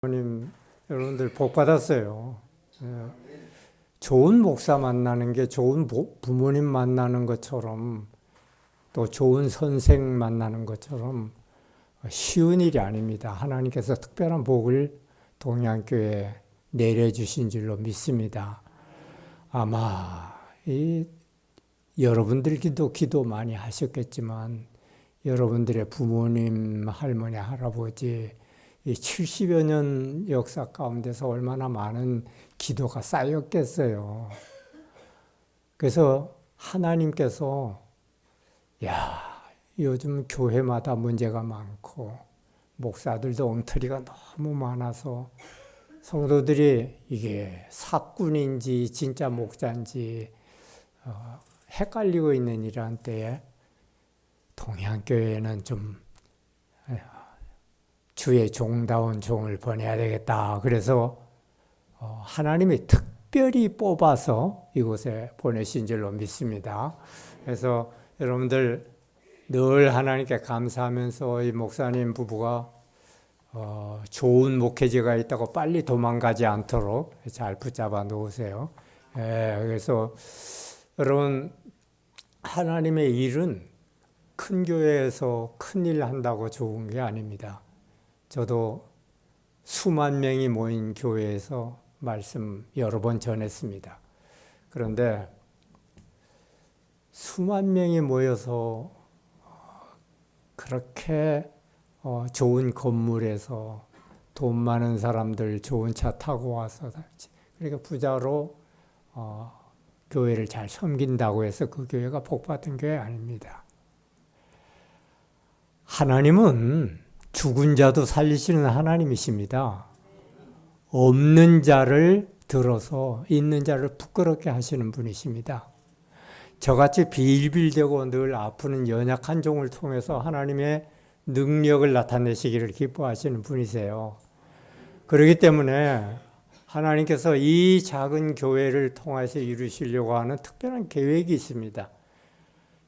부모님, 여러분들 복 받았어요. 좋은 목사 만나는 게 좋은 부모님 만나는 것처럼 또 좋은 선생 만나는 것처럼 쉬운 일이 아닙니다. 하나님께서 특별한 복을 동양교회에 내려주신 줄로 믿습니다. 아마 여러분들도 기도 많이 하셨겠지만 여러분들의 부모님, 할머니, 할아버지 이 70여 년 역사 가운데서 얼마나 많은 기도가 쌓였겠어요. 그래서 하나님께서 요즘 교회마다 문제가 많고 목사들도 엉터리가 너무 많아서 성도들이 이게 사꾼인지 진짜 목자인지 헷갈리고 있는 이러한 때에 동양교회는 좀 주의 종다운 종을 보내야 되겠다. 그래서 하나님이 특별히 뽑아서 이곳에 보내신 줄로 믿습니다. 그래서 여러분들 늘 하나님께 감사하면서 이 목사님 부부가 좋은 목회자가 있다고 빨리 도망가지 않도록 잘 붙잡아 놓으세요. 그래서 여러분 하나님의 일은 큰 교회에서 큰 일 한다고 좋은 게 아닙니다. 저도 수만 명이 모인 교회에서 말씀 여러 번 전했습니다. 그런데 수만 명이 모여서 그렇게 좋은 건물에서 돈 많은 사람들 좋은 차 타고 와서 그러니까 부자로 교회를 잘 섬긴다고 해서 그 교회가 복받은 교회 아닙니다. 하나님은 죽은 자도 살리시는 하나님이십니다. 없는 자를 들어서 있는 자를 부끄럽게 하시는 분이십니다. 저같이 빌빌대고 늘 아프는 연약한 종을 통해서 하나님의 능력을 나타내시기를 기뻐하시는 분이세요. 그렇기 때문에 하나님께서 이 작은 교회를 통해서 이루시려고 하는 특별한 계획이 있습니다.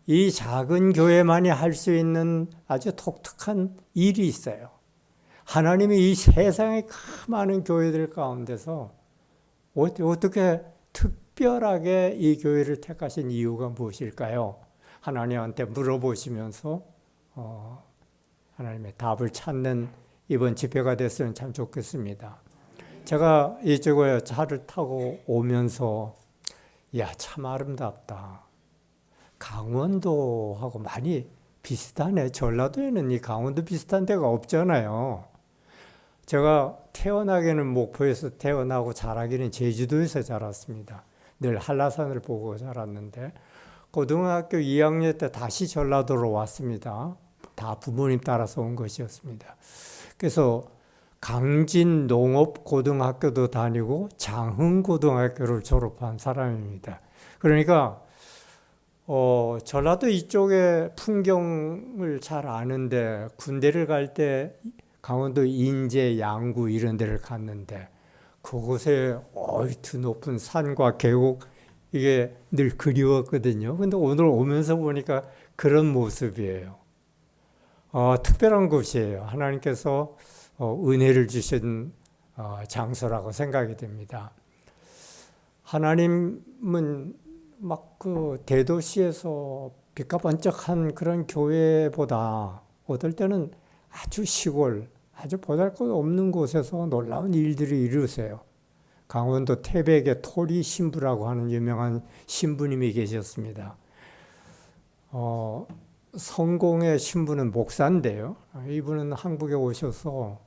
이 작은 교회만이 할 수 있는 아주 독특한 일이 있어요. 하나님이 이 세상의 많은 교회들 가운데서 어떻게 특별하게 이 교회를 택하신 이유가 무엇일까요? 하나님한테 물어보시면서 하나님의 답을 찾는 이번 집회가 됐으면 참 좋겠습니다. 제가 이쪽에 차를 타고 오면서 참 아름답다. 강원도하고 많이 비슷하네. 전라도에는 이 강원도 비슷한 데가 없잖아요. 제가 태어나기는 목포에서 태어나고 자라기는 제주도에서 자랐습니다. 늘 한라산을 보고 자랐는데 고등학교 2학년 때 다시 전라도로 왔습니다. 다 부모님 따라서 온 것이었습니다. 그래서 강진 농업고등학교도 다니고 장흥고등학교를 졸업한 사람입니다. 그러니까 전라도 이쪽의 풍경을 잘 아는데 군대를 갈 때 강원도 인제, 양구 이런 데를 갔는데 그곳에 드높은 산과 계곡 이게 늘 그리웠거든요. 근데 오늘 오면서 보니까 그런 모습이에요. 특별한 곳이에요. 하나님께서 은혜를 주신 장소라고 생각이 됩니다. 하나님은 막 그 대도시에서 빛가번쩍한 그런 교회보다 어떨 때는 아주 시골, 아주 보잘것없는 곳에서 놀라운 일들을 이루세요. 강원도 태백의 토리 신부라고 하는 유명한 신부님이 계셨습니다. 성공의 신부는 목사인데요. 이분은 한국에 오셔서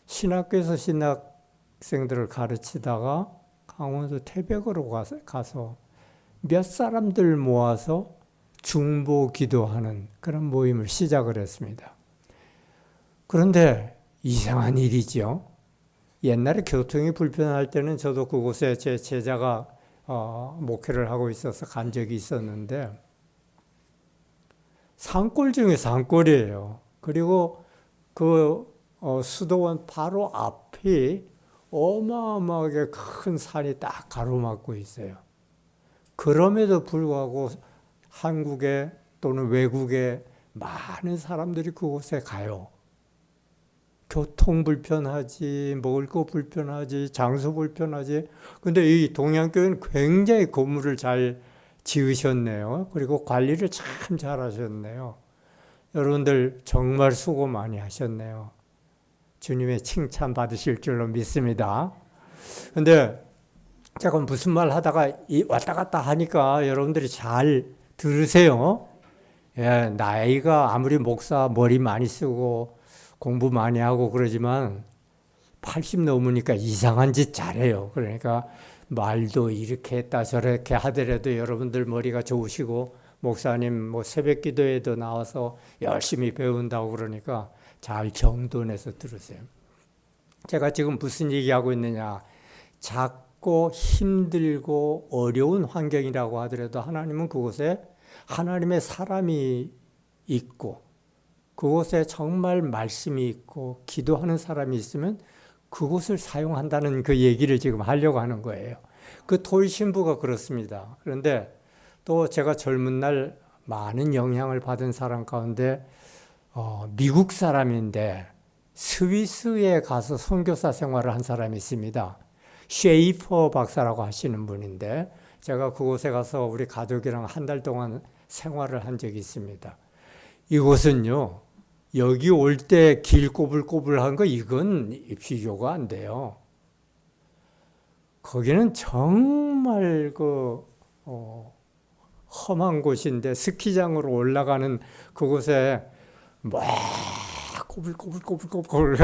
신학교에서 신학생들을 가르치다가 강원도 태백으로 가서 몇 사람들 모아서 중보 기도하는 그런 모임을 시작을 했습니다. 그런데 이상한 일이죠. 옛날에 교통이 불편할 때는 저도 그곳에 제 제자가 목회를 하고 있어서 간 적이 있었는데 산골 중에 산골이에요. 그리고 그 수도원 바로 앞이 어마어마하게 큰 산이 딱 가로막고 있어요. 그럼에도 불구하고 한국에 또는 외국에 많은 사람들이 그곳에 가요. 교통 불편하지, 먹을 거 불편하지, 장소 불편하지. 근데 이 동양교회는 굉장히 건물을 잘 지으셨네요. 그리고 관리를 참 잘하셨네요. 여러분들 정말 수고 많이 하셨네요. 주님의 칭찬 받으실 줄로 믿습니다. 근데 제가 무슨 말 하다가 왔다 갔다 하니까 여러분들이 잘 들으세요. 예, 나이가 아무리 목사 머리 많이 쓰고 공부 많이 하고 그러지만 80 넘으니까 이상한 짓 잘해요. 그러니까 말도 이렇게 했다 저렇게 하더라도 여러분들 머리가 좋으시고 목사님 뭐 새벽 기도에도 나와서 열심히 배운다고 그러니까 잘 정돈해서 들으세요. 제가 지금 무슨 얘기하고 있느냐. 작고 힘들고 어려운 환경이라고 하더라도 하나님은 그곳에 하나님의 사람이 있고 그곳에 정말 말씀이 있고 기도하는 사람이 있으면 그곳을 사용한다는 그 얘기를 지금 하려고 하는 거예요. 그 토이 신부가 그렇습니다. 그런데 또 제가 젊은 날 많은 영향을 받은 사람 가운데 미국 사람인데 스위스에 가서 선교사 생활을 한 사람이 있습니다. 쉐이퍼 박사라고 하시는 분인데 제가 그곳에 가서 우리 가족이랑 한 달 동안 생활을 한 적이 있습니다. 이곳은요, 여기 올 때 길 꼬불꼬불한 거 이건 비교가 안 돼요. 거기는 정말 험한 곳인데 스키장으로 올라가는 그곳에 막 꼬불꼬불꼬불꼬불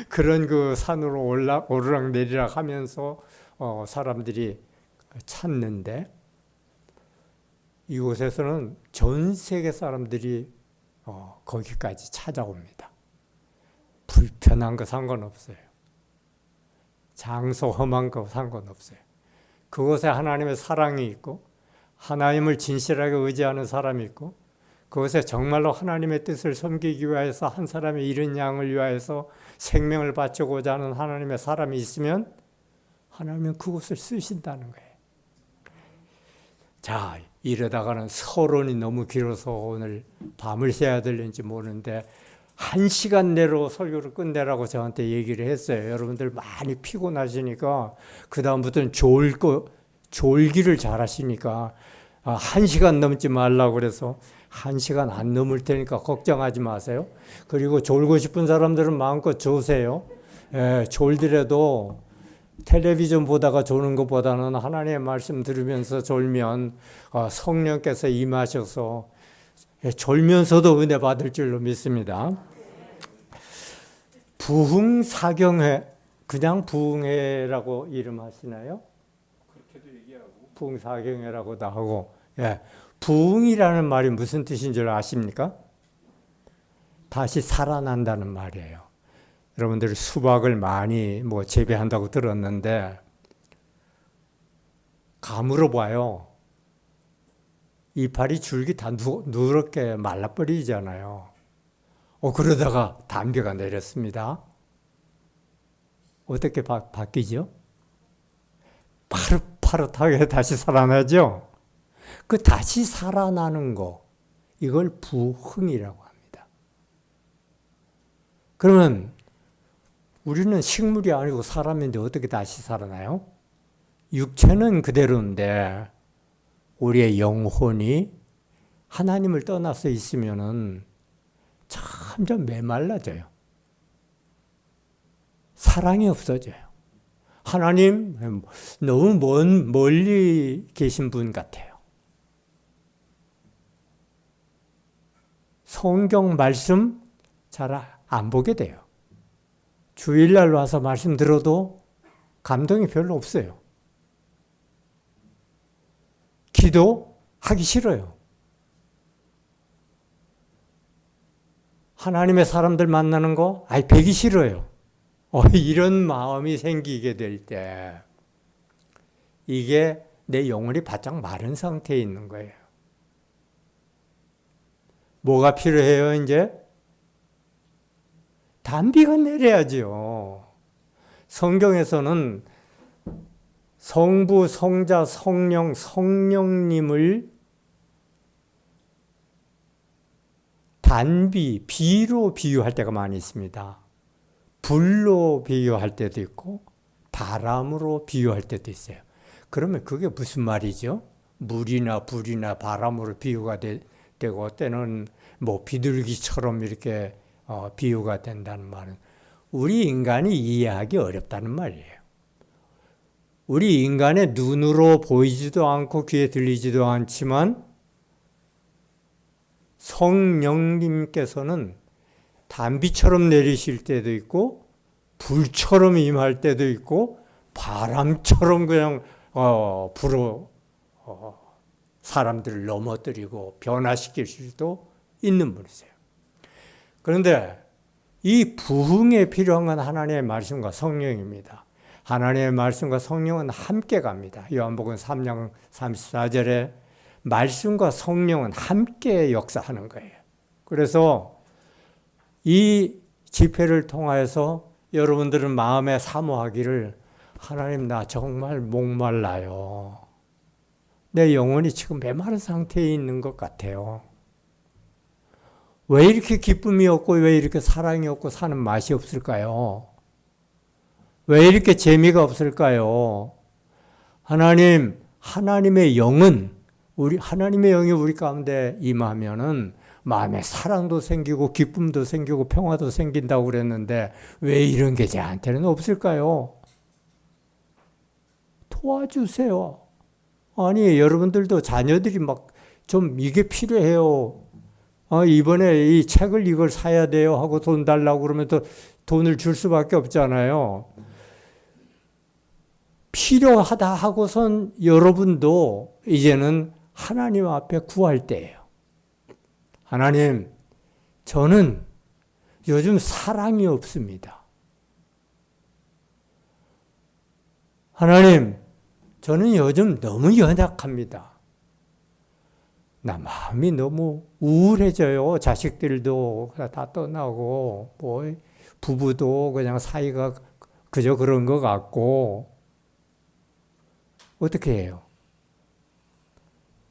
그런 그 산으로 오르락 내리락 하면서 사람들이 찾는데 이곳에서는 전 세계 사람들이 거기까지 찾아옵니다. 불편한 거 상관없어요. 장소 험한 거 상관없어요. 그곳에 하나님의 사랑이 있고 하나님을 진실하게 의지하는 사람이 있고 그것에 정말로 하나님의 뜻을 섬기기 위해서 한 사람의 잃은 양을 위하여서 생명을 바치고자 하는 하나님의 사람이 있으면 하나님은 그곳을 쓰신다는 거예요. 자, 이러다가는 서론이 너무 길어서 오늘 밤을 새야 될는지 모르는데 1시간 내로 설교를 끝내라고 저한테 얘기를 했어요. 여러분들 많이 피곤하시니까 그 다음부터는 졸기를 잘하시니까 1시간 넘지 말라고 그래서 1시간 안 넘을 테니까 걱정하지 마세요. 그리고 졸고 싶은 사람들은 마음껏 조세요. 졸더라도 텔레비전 보다가 조는 것보다는 하나님의 말씀 들으면서 졸면 성령께서 임하셔서 졸면서도 은혜 받을 줄로 믿습니다. 부흥사경회, 그냥 부흥회라고 이름하시나요? 그렇게도 얘기하고 부흥사경회라고도 하고, 부흥이라는 말이 무슨 뜻인 줄 아십니까? 다시 살아난다는 말이에요. 여러분들이 수박을 많이 재배한다고 들었는데 감으로 봐요. 이파리 줄기 다 누렇게 말라버리잖아요. 그러다가 담벼가 내렸습니다. 어떻게 바뀌죠? 파릇파릇하게 다시 살아나죠? 그 다시 살아나는 거, 이걸 부흥이라고 합니다. 그러면 우리는 식물이 아니고 사람인데 어떻게 다시 살아나요? 육체는 그대로인데 우리의 영혼이 하나님을 떠나서 있으면은 점점 메말라져요. 사랑이 없어져요. 하나님 너무 멀리 계신 분 같아요. 성경 말씀 잘 안 보게 돼요. 주일날 와서 말씀 들어도 감동이 별로 없어요. 기도하기 싫어요. 하나님의 사람들 만나는 거 배기 싫어요. 이런 마음이 생기게 될 때 이게 내 영혼이 바짝 마른 상태에 있는 거예요. 뭐가 필요해요 이제? 단비가 내려야죠. 성경에서는 성부, 성자, 성령, 성령님을 단비, 비로 비유할 때가 많이 있습니다. 불로 비유할 때도 있고 바람으로 비유할 때도 있어요. 그러면 그게 무슨 말이죠? 물이나 불이나 바람으로 비유가 되고 때는 뭐 비둘기처럼 이렇게 비유가 된다는 말은 우리 인간이 이해하기 어렵다는 말이에요. 우리 인간의 눈으로 보이지도 않고 귀에 들리지도 않지만 성령님께서는 단비처럼 내리실 때도 있고 불처럼 임할 때도 있고 바람처럼 그냥 불어 사람들을 넘어뜨리고 변화시킬 수도 있는 분이세요. 그런데 이 부흥에 필요한 건 하나님의 말씀과 성령입니다. 하나님의 말씀과 성령은 함께 갑니다. 요한복음 3장 34절에 말씀과 성령은 함께 역사하는 거예요. 그래서 이 집회를 통하여서 여러분들은 마음에 사모하기를 하나님 나 정말 목말라요. 내 영혼이 지금 메마른 상태에 있는 것 같아요. 왜 이렇게 기쁨이 없고 왜 이렇게 사랑이 없고 사는 맛이 없을까요? 왜 이렇게 재미가 없을까요? 하나님의 영은 하나님의 영이 우리 가운데 임하면은 마음에 사랑도 생기고 기쁨도 생기고 평화도 생긴다고 그랬는데 왜 이런 게 저한테는 없을까요? 도와주세요. 아니 여러분들도 자녀들이 막 좀 이게 필요해요. 이번에 이 책을 이걸 사야 돼요 하고 돈 달라고 그러면 또 돈을 줄 수밖에 없잖아요. 필요하다 하고선 여러분도 이제는 하나님 앞에 구할 때예요. 하나님, 저는 요즘 사랑이 없습니다. 하나님, 저는 요즘 너무 연약합니다. 나 마음이 너무 우울해져요. 자식들도 다 떠나고 뭐 부부도 그냥 사이가 그저 그런 것 같고 어떻게 해요?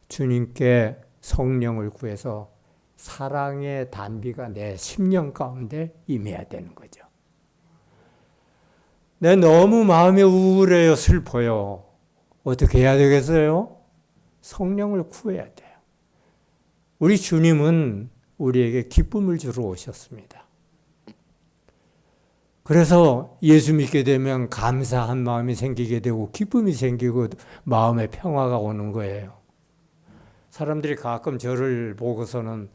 주님께 성령을 구해서 사랑의 단비가 내 심령 가운데 임해야 되는 거죠. 내 너무 마음이 우울해요. 슬퍼요. 어떻게 해야 되겠어요? 성령을 구해야 돼요. 우리 주님은 우리에게 기쁨을 주러 오셨습니다. 그래서 예수 믿게 되면 감사한 마음이 생기게 되고 기쁨이 생기고 마음의 평화가 오는 거예요. 사람들이 가끔 저를 보고서는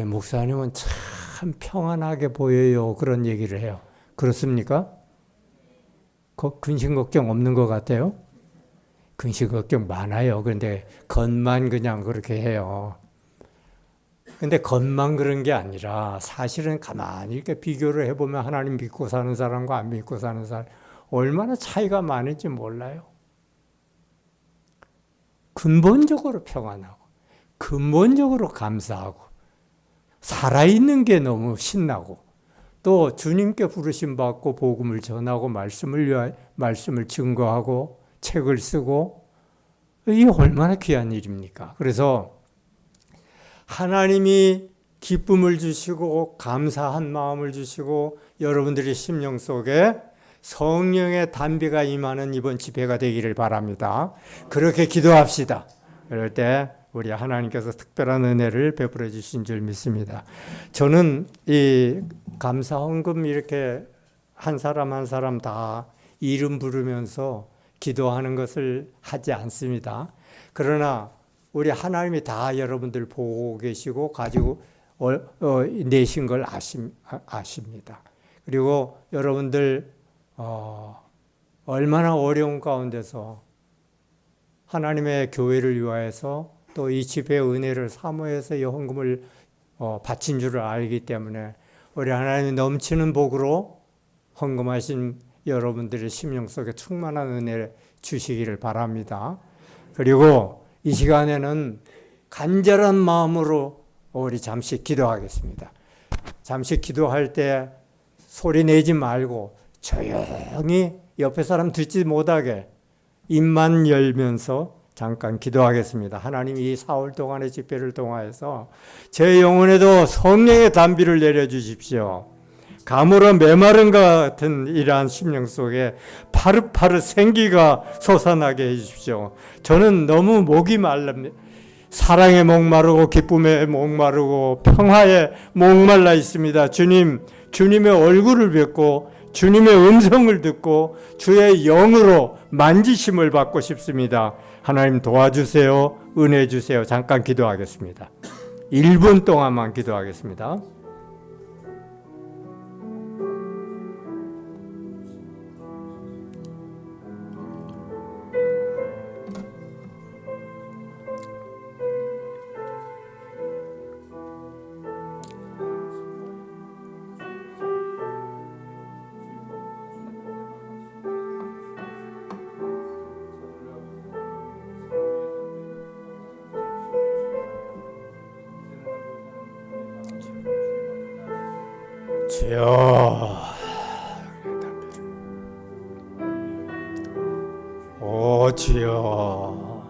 목사님은 참 평안하게 보여요. 그런 얘기를 해요. 그렇습니까? 근심 걱정 없는 것 같아요? 근심 걱정 많아요. 그런데 겉만 그냥 그렇게 해요. 근데 겉만 그런 게 아니라 사실은 가만히 이렇게 비교를 해보면 하나님 믿고 사는 사람과 안 믿고 사는 사람 얼마나 차이가 많은지 몰라요. 근본적으로 평안하고 근본적으로 감사하고 살아있는 게 너무 신나고 또 주님께 부르심 받고 복음을 전하고 말씀을 증거하고 책을 쓰고 이게 얼마나 귀한 일입니까? 그래서 하나님이 기쁨을 주시고 감사한 마음을 주시고 여러분들의 심령 속에 성령의 단비가 임하는 이번 집회가 되기를 바랍니다. 그렇게 기도합시다. 그럴 때 우리 하나님께서 특별한 은혜를 베풀어 주신 줄 믿습니다. 저는 이 감사 헌금 이렇게 한 사람 한 사람 다 이름 부르면서 기도하는 것을 하지 않습니다. 그러나 우리 하나님이 다 여러분들 보고 계시고 가지고 내신 걸 아십니다. 그리고 여러분들 얼마나 어려운 가운데서 하나님의 교회를 위하여서 또 이 집회의 은혜를 사모해서 이 헌금을 바친 줄을 알기 때문에 우리 하나님이 넘치는 복으로 헌금하신 여러분들의 심령 속에 충만한 은혜를 주시기를 바랍니다. 그리고 이 시간에는 간절한 마음으로 우리 잠시 기도하겠습니다. 잠시 기도할 때 소리 내지 말고 조용히 옆에 사람 듣지 못하게 입만 열면서 잠깐 기도하겠습니다. 하나님 이 4월 동안의 집회를 통하여서 제 영혼에도 성령의 단비를 내려주십시오. 가물어 메마른 것 같은 이러한 심령 속에 파릇파릇 생기가 솟아나게 해주십시오. 저는 너무 목이 말랍니다. 사랑에 목마르고 기쁨에 목마르고 평화에 목말라 있습니다. 주님, 주님의 얼굴을 뵙고 주님의 음성을 듣고 주의 영으로 만지심을 받고 싶습니다. 하나님 도와주세요. 은혜 주세요. 잠깐 기도하겠습니다. 1분 동안만 기도하겠습니다. 주여, 오 주여,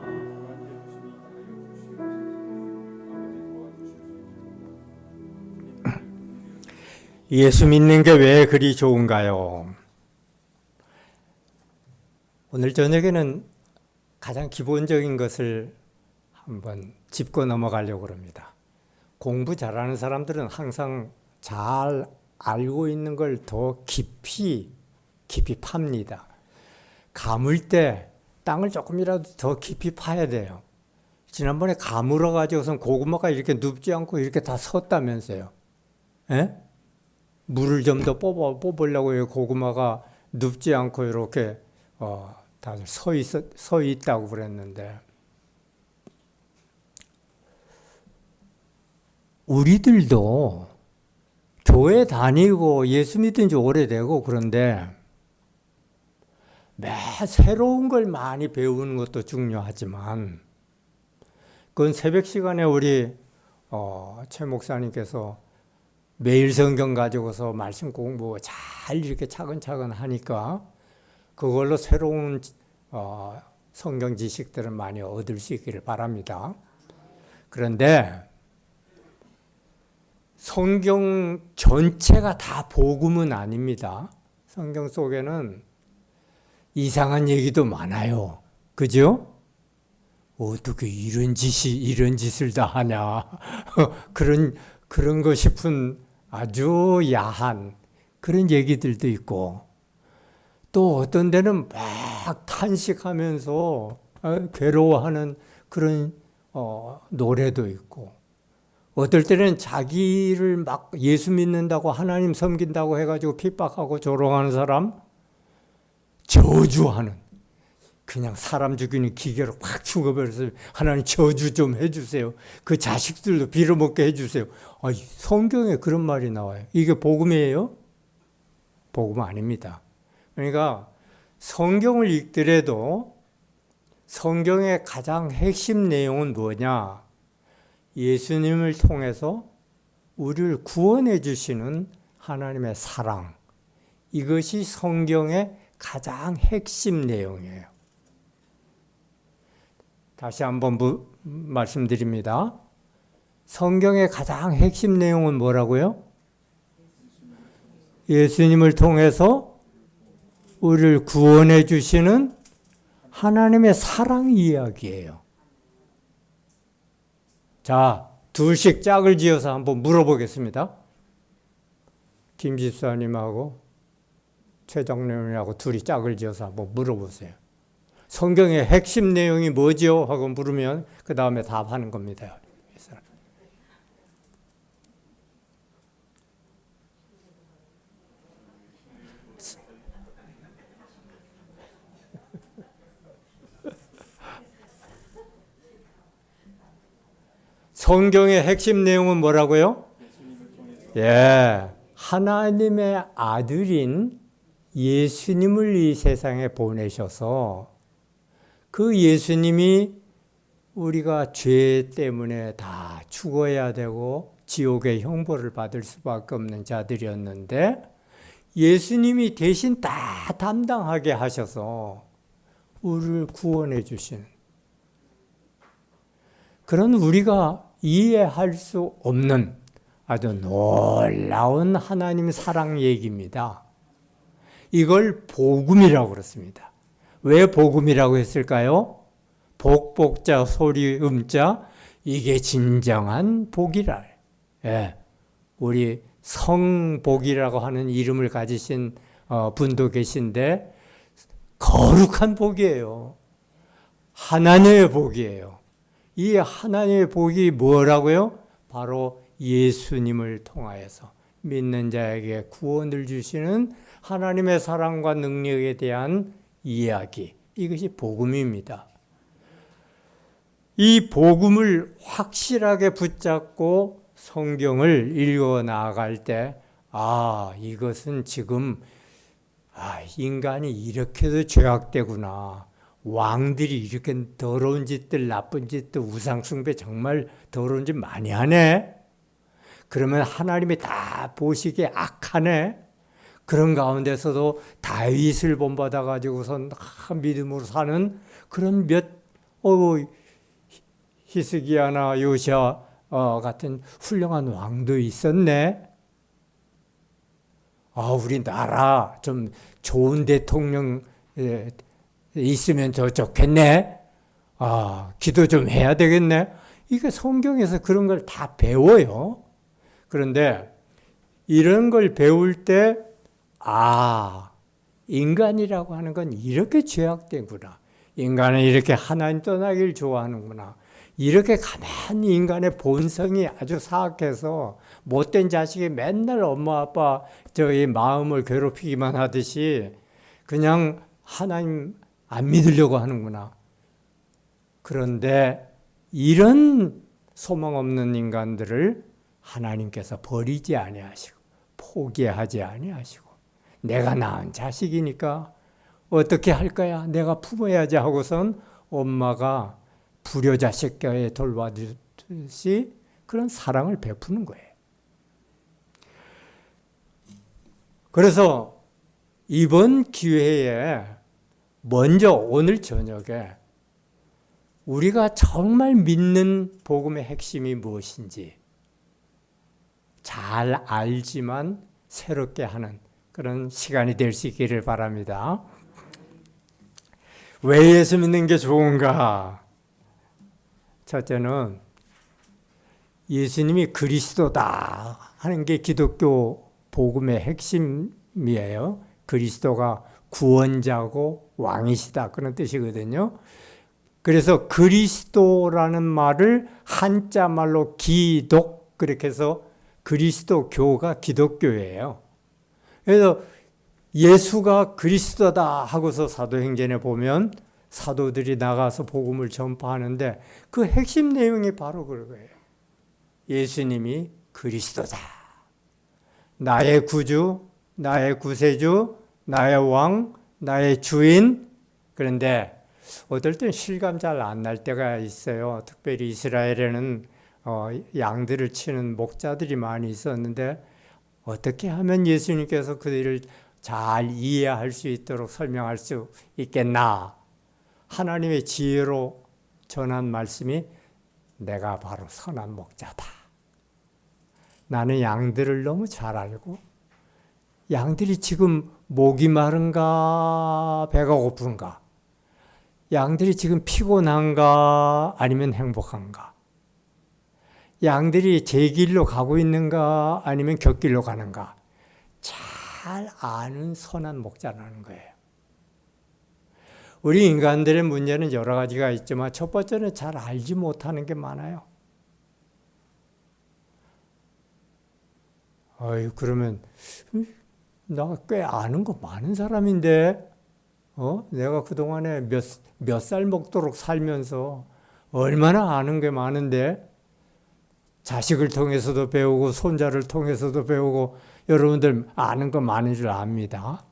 예수 믿는 게 왜 그리 좋은가요? 오늘 저녁에는 가장 기본적인 것을 한번 짚고 넘어가려고 합니다. 공부 잘하는 사람들은 항상 잘 알고 있는 걸 더 깊이 팝니다. 가물 때 땅을 조금이라도 더 깊이 파야 돼요. 지난번에 가물어 가지고선 고구마가 이렇게 눕지 않고 이렇게 다 섰다면서요. 에? 물을 좀 더 뽑으려고 고구마가 눕지 않고 이렇게 다들 서 있다고 그랬는데, 우리들도 교회 다니고 예수 믿은 지 오래되고 그런데 매 새로운 걸 많이 배우는 것도 중요하지만, 그건 새벽 시간에 우리 최 목사님께서 매일 성경 가지고서 말씀 공부 잘 이렇게 차근차근 하니까 그걸로 새로운 성경 지식들을 많이 얻을 수 있기를 바랍니다. 그런데 성경 전체가 다 복음은 아닙니다. 성경 속에는 이상한 얘기도 많아요. 그죠? 어떻게 이런 짓을 다 하냐. 그런 거 싶은 아주 야한 그런 얘기들도 있고, 또 어떤 데는 막 탄식하면서 괴로워하는 그런 노래도 있고, 어떨 때는 자기를 막 예수 믿는다고 하나님 섬긴다고 해가지고 핍박하고 조롱하는 사람, 저주하는, 그냥 사람 죽이는 기계로 확 죽어버려서 하나님 저주 좀 해주세요. 그 자식들도 빌어먹게 해주세요. 성경에 그런 말이 나와요. 이게 복음이에요? 복음 아닙니다. 그러니까 성경을 읽더라도 성경의 가장 핵심 내용은 뭐냐? 예수님을 통해서 우리를 구원해 주시는 하나님의 사랑, 이것이 성경의 가장 핵심 내용이에요. 다시 한번 말씀드립니다. 성경의 가장 핵심 내용은 뭐라고요? 예수님을 통해서 우리를 구원해 주시는 하나님의 사랑 이야기예요. 자, 둘씩 짝을 지어서 한번 물어보겠습니다. 김 집사님하고 최 장로님하고 둘이 짝을 지어서 한번 물어보세요. 성경의 핵심 내용이 뭐죠? 하고 물으면 그 다음에 답하는 겁니다. 성경의 핵심 내용은 뭐라고요? 예, 하나님의 아들인 예수님을 이 세상에 보내셔서 그 예수님이 우리가 죄 때문에 다 죽어야 되고 지옥의 형벌을 받을 수밖에 없는 자들이었는데, 예수님이 대신 다 담당하게 하셔서 우리를 구원해 주시는, 그런 우리가 이해할 수 없는 아주 놀라운 하나님 사랑 얘기입니다. 이걸 복음이라고 그렇습니다. 왜 복음이라고 했을까요? 복복자 소리 음자, 이게 진정한 복이라. 예, 우리 성복이라고 하는 이름을 가지신 분도 계신데 거룩한 복이에요. 하나님의 복이에요. 이 하나님의 복이 뭐라고요? 바로 예수님을 통하여서 믿는 자에게 구원을 주시는 하나님의 사랑과 능력에 대한 이야기, 이것이 복음입니다. 이 복음을 확실하게 붙잡고 성경을 읽어 나아갈 때, 이것은 지금 인간이 이렇게도 죄악되구나. 왕들이 이렇게 더러운 짓들, 나쁜 짓들, 우상숭배 정말 더러운 짓 많이 하네. 그러면 하나님이 다 보시기에 악하네. 그런 가운데서도 다윗을 본받아 가지고선 믿음으로 사는 그런 히스기야나 요시야 같은 훌륭한 왕도 있었네. 우리나라 좀 좋은 대통령 있으면 더 좋겠네. 기도 좀 해야 되겠네. 이게 성경에서 그런 걸 다 배워요. 그런데 이런 걸 배울 때, 인간이라고 하는 건 이렇게 죄악되구나. 인간은 이렇게 하나님 떠나길 좋아하는구나. 이렇게 가만히 인간의 본성이 아주 사악해서 못된 자식이 맨날 엄마 아빠 저희 마음을 괴롭히기만 하듯이 그냥 하나님 안 믿으려고 하는구나. 그런데 이런 소망 없는 인간들을 하나님께서 버리지 아니하시고 포기하지 아니하시고, 내가 낳은 자식이니까 어떻게 할 거야? 내가 품어야지 하고선 엄마가 불효자식과에 돌봐주듯이 그런 사랑을 베푸는 거예요. 그래서 이번 기회에 먼저 오늘 저녁에 우리가 정말 믿는 복음의 핵심이 무엇인지 잘 알지만 새롭게 하는 그런 시간이 될 수 있기를 바랍니다. 왜 예수 믿는 게 좋은가? 첫째는 예수님이 그리스도다 하는 게 기독교 복음의 핵심이에요. 그리스도가 구원자고 왕이시다 그런 뜻이거든요. 그래서 그리스도라는 말을 한자 말로 기독 그렇게 해서 그리스도교가 기독교예요. 그래서 예수가 그리스도다 하고서 사도행전에 보면 사도들이 나가서 복음을 전파하는데 그 핵심 내용이 바로 그거예요. 예수님이 그리스도다. 나의 구주, 나의 구세주, 나의 왕, 나의 주인. 그런데 어떨 땐 실감 잘 안 날 때가 있어요. 특별히 이스라엘에는 양들을 치는 목자들이 많이 있었는데 어떻게 하면 예수님께서 그들을 잘 이해할 수 있도록 설명할 수 있겠나? 하나님의 지혜로 전한 말씀이 내가 바로 선한 목자다. 나는 양들을 너무 잘 알고 양들이 지금 목이 마른가 배가 고픈가, 양들이 지금 피곤한가 아니면 행복한가, 양들이 제 길로 가고 있는가 아니면 곁길로 가는가 잘 아는 선한 목자라는 거예요. 우리 인간들의 문제는 여러 가지가 있지만 첫 번째는 잘 알지 못하는 게 많아요. 그러면 나 꽤 아는 거 많은 사람인데 내가 그동안에 몇 살 먹도록 살면서 얼마나 아는 게 많은데, 자식을 통해서도 배우고 손자를 통해서도 배우고 여러분들 아는 거 많은 줄 압니다.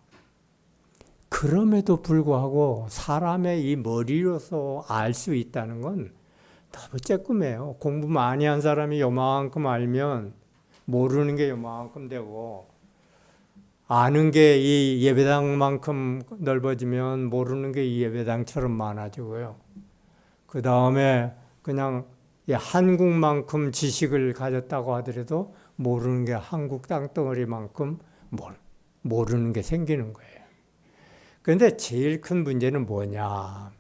그럼에도 불구하고 사람의 이 머리로서 알 수 있다는 건 너무 쬐끔해요. 공부 많이 한 사람이 요만큼 알면 모르는 게 요만큼 되고, 아는 게 이 예배당만큼 넓어지면 모르는 게 이 예배당처럼 많아지고요. 그 다음에 그냥 한국만큼 지식을 가졌다고 하더라도 모르는 게 한국 땅덩어리만큼 모르는 게 생기는 거예요. 그런데 제일 큰 문제는 뭐냐?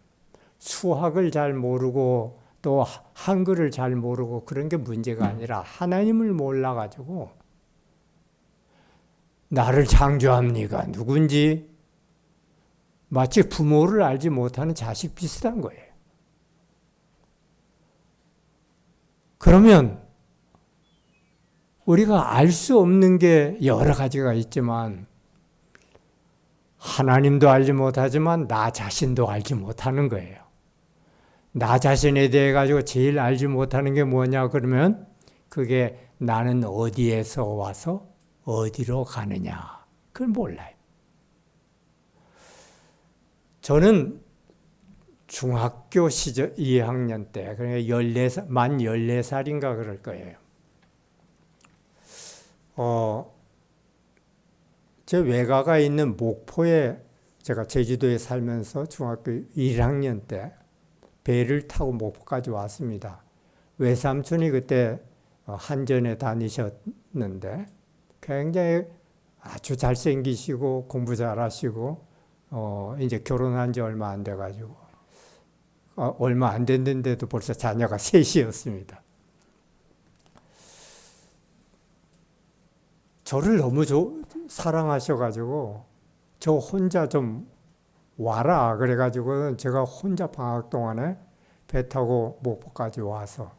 수학을 잘 모르고 또 한글을 잘 모르고 그런 게 문제가 아니라 하나님을 몰라가지고 나를 창조합니까? 누군지 마치 부모를 알지 못하는 자식 비슷한 거예요. 그러면 우리가 알 수 없는 게 여러 가지가 있지만 하나님도 알지 못하지만 나 자신도 알지 못하는 거예요. 나 자신에 대해 가지고 제일 알지 못하는 게 뭐냐 그러면 그게 나는 어디에서 와서 어디로 가느냐. 그걸 몰라요. 저는 중학교 시절 2학년 때, 그러니까 만 14살인가 그럴 거예요. 제 외가가 있는 목포에 제가 제주도에 살면서 중학교 1학년 때 배를 타고 목포까지 왔습니다. 외삼촌이 그때 한전에 다니셨는데 굉장히 아주 잘생기시고 공부 잘하시고 이제 결혼한 지 얼마 안 돼가지고 얼마 안 됐는데도 벌써 자녀가 셋이었습니다. 저를 너무 사랑하셔가지고 저 혼자 좀 와라 그래가지고 제가 혼자 방학 동안에 배 타고 목포까지 와서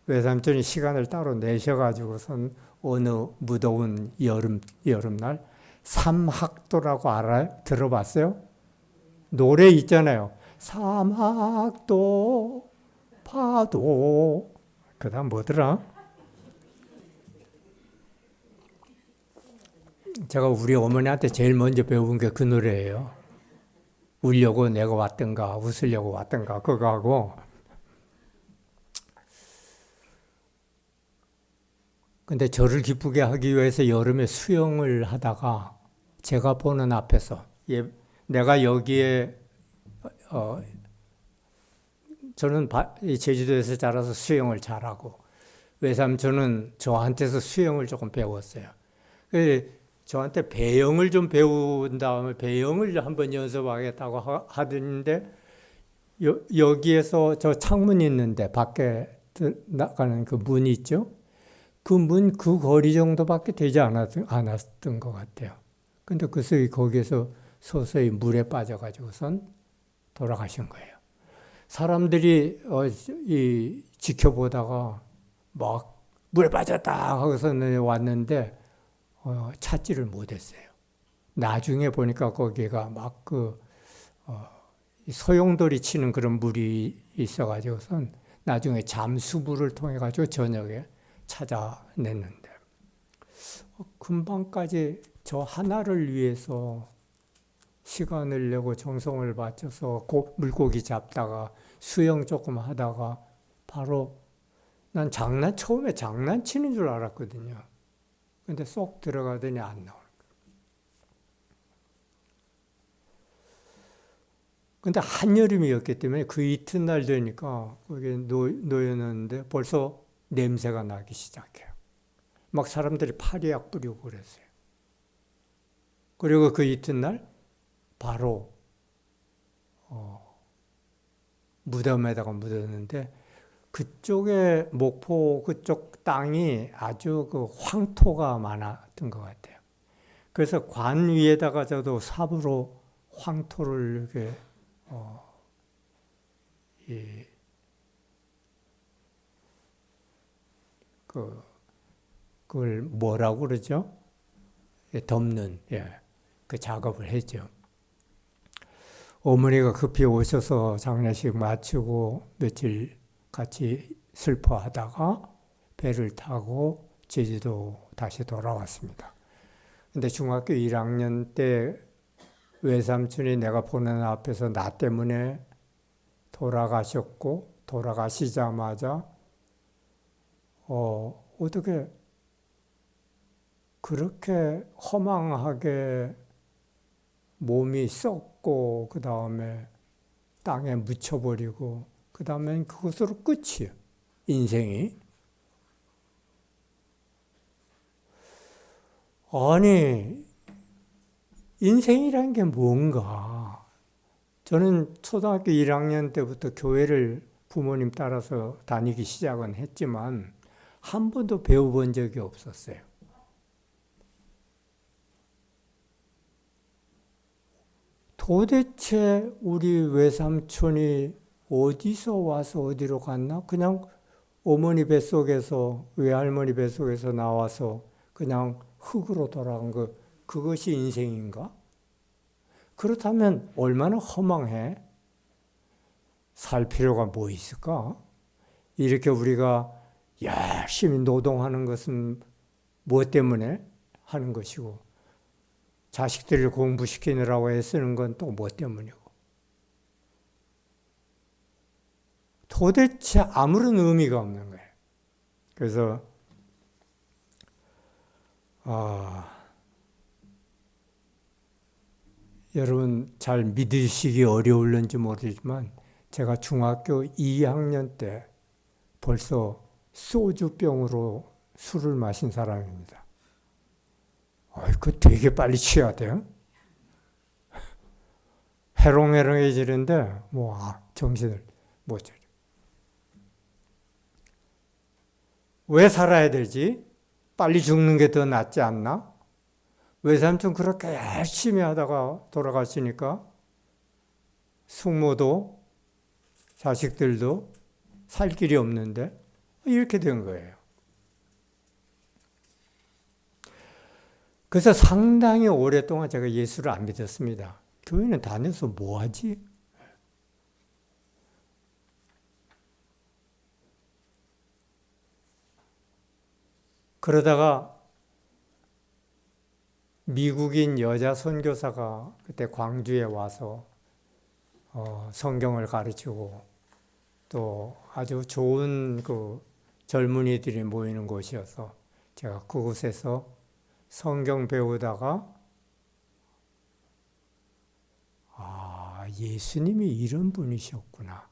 외삼촌이 시간을 따로 내셔가지고선 어느 무더운 여름날 삼학도라고 들어봤어요? 노래 있잖아요. 삼학도 파도 그 다음 뭐더라? 제가 우리 어머니한테 제일 먼저 배운 게 그 노래예요. 울려고 내가 왔던가 웃으려고 왔던가 그거 하고 근데 저를 기쁘게 하기 위해서 여름에 수영을 하다가 제가 보는 앞에서 내가 여기에 저는 제주도에서 자라서 수영을 잘하고 외삼촌은 저한테서 수영을 조금 배웠어요. 저한테 배영을 좀 배운 다음에 배영을 한번 연습하겠다고 하던데 여기에서 저 창문 있는데 밖에 나가는 그 문 있죠? 그 거리 정도밖에 되지 않았던 것 같아요. 근데 거기에서 서서히 물에 빠져가지고선 돌아가신 거예요. 사람들이 지켜보다가 막 물에 빠졌다 하고서는 왔는데 찾지를 못했어요. 나중에 보니까 거기가 막 소용돌이 치는 그런 물이 있어가지고선 나중에 잠수부를 통해 가지고 저녁에 찾아냈는데 금방까지 저 하나를 위해서 시간을 내고 정성을 바쳐서 물고기 잡다가 수영 조금 하다가 바로 난 처음에 장난치는 줄 알았거든요. 근데 쏙 들어가더니 안 나오는 거예요. 근데 한여름이었기 때문에 그 이튿날 되니까 거기에 놓여놨는데 벌써 냄새가 나기 시작해요. 막 사람들이 파리약 뿌리고 그랬어요. 그리고 그 이튿날 바로 무덤에다가 묻었는데 그쪽에 목포 그쪽 땅이 아주 그 황토가 많았던 것 같아요. 그래서 관 위에다가 저도 삽으로 황토를 이렇게 그걸 뭐라고 그러죠? 덮는 그 작업을 했죠. 어머니가 급히 오셔서 장례식 마치고 며칠 같이 슬퍼하다가 배를 타고 제주도 다시 돌아왔습니다. 근데 중학교 1학년 때 외삼촌이 내가 보는 앞에서 나 때문에 돌아가셨고 돌아가시자마자 어떻게 그렇게 허망하게 몸이 썩고 그 다음에 땅에 묻혀버리고 그 다음엔 그것으로 끝이에요. 인생이. 아니, 인생이란 게 뭔가? 저는 초등학교 1학년 때부터 교회를 부모님 따라서 다니기 시작은 했지만 한 번도 배워본 적이 없었어요. 도대체 우리 외삼촌이 어디서 와서 어디로 갔나? 그냥 어머니 뱃속에서, 외할머니 뱃속에서 나와서 그냥 흙으로 돌아간 그것이 인생인가? 그렇다면 얼마나 허망해? 살 필요가 뭐 있을까? 이렇게 우리가 열심히 노동하는 것은 무엇 때문에 하는 것이고, 자식들을 공부시키느라고 애쓰는 건 또 무엇 때문이고. 도대체 아무런 의미가 없는 거예요. 그래서 여러분 잘 믿으시기 어려울는지 모르지만 제가 중학교 2학년 때 벌써 소주병으로 술을 마신 사람입니다. 그거 되게 빨리 취해야 돼요. 해롱해롱해지는데 정신을 못 차려. 왜 살아야 되지? 빨리 죽는 게 더 낫지 않나? 외삼촌 그렇게 열심히 하다가 돌아가시니까 숙모도 자식들도 살 길이 없는데 이렇게 된 거예요. 그래서 상당히 오랫동안 제가 예수를 안 믿었습니다. 교회는 다녀서 뭐 하지? 그러다가 미국인 여자 선교사가 그때 광주에 와서 성경을 가르치고 또 아주 좋은 그 젊은이들이 모이는 곳이어서 제가 그곳에서 성경 배우다가 예수님이 이런 분이셨구나.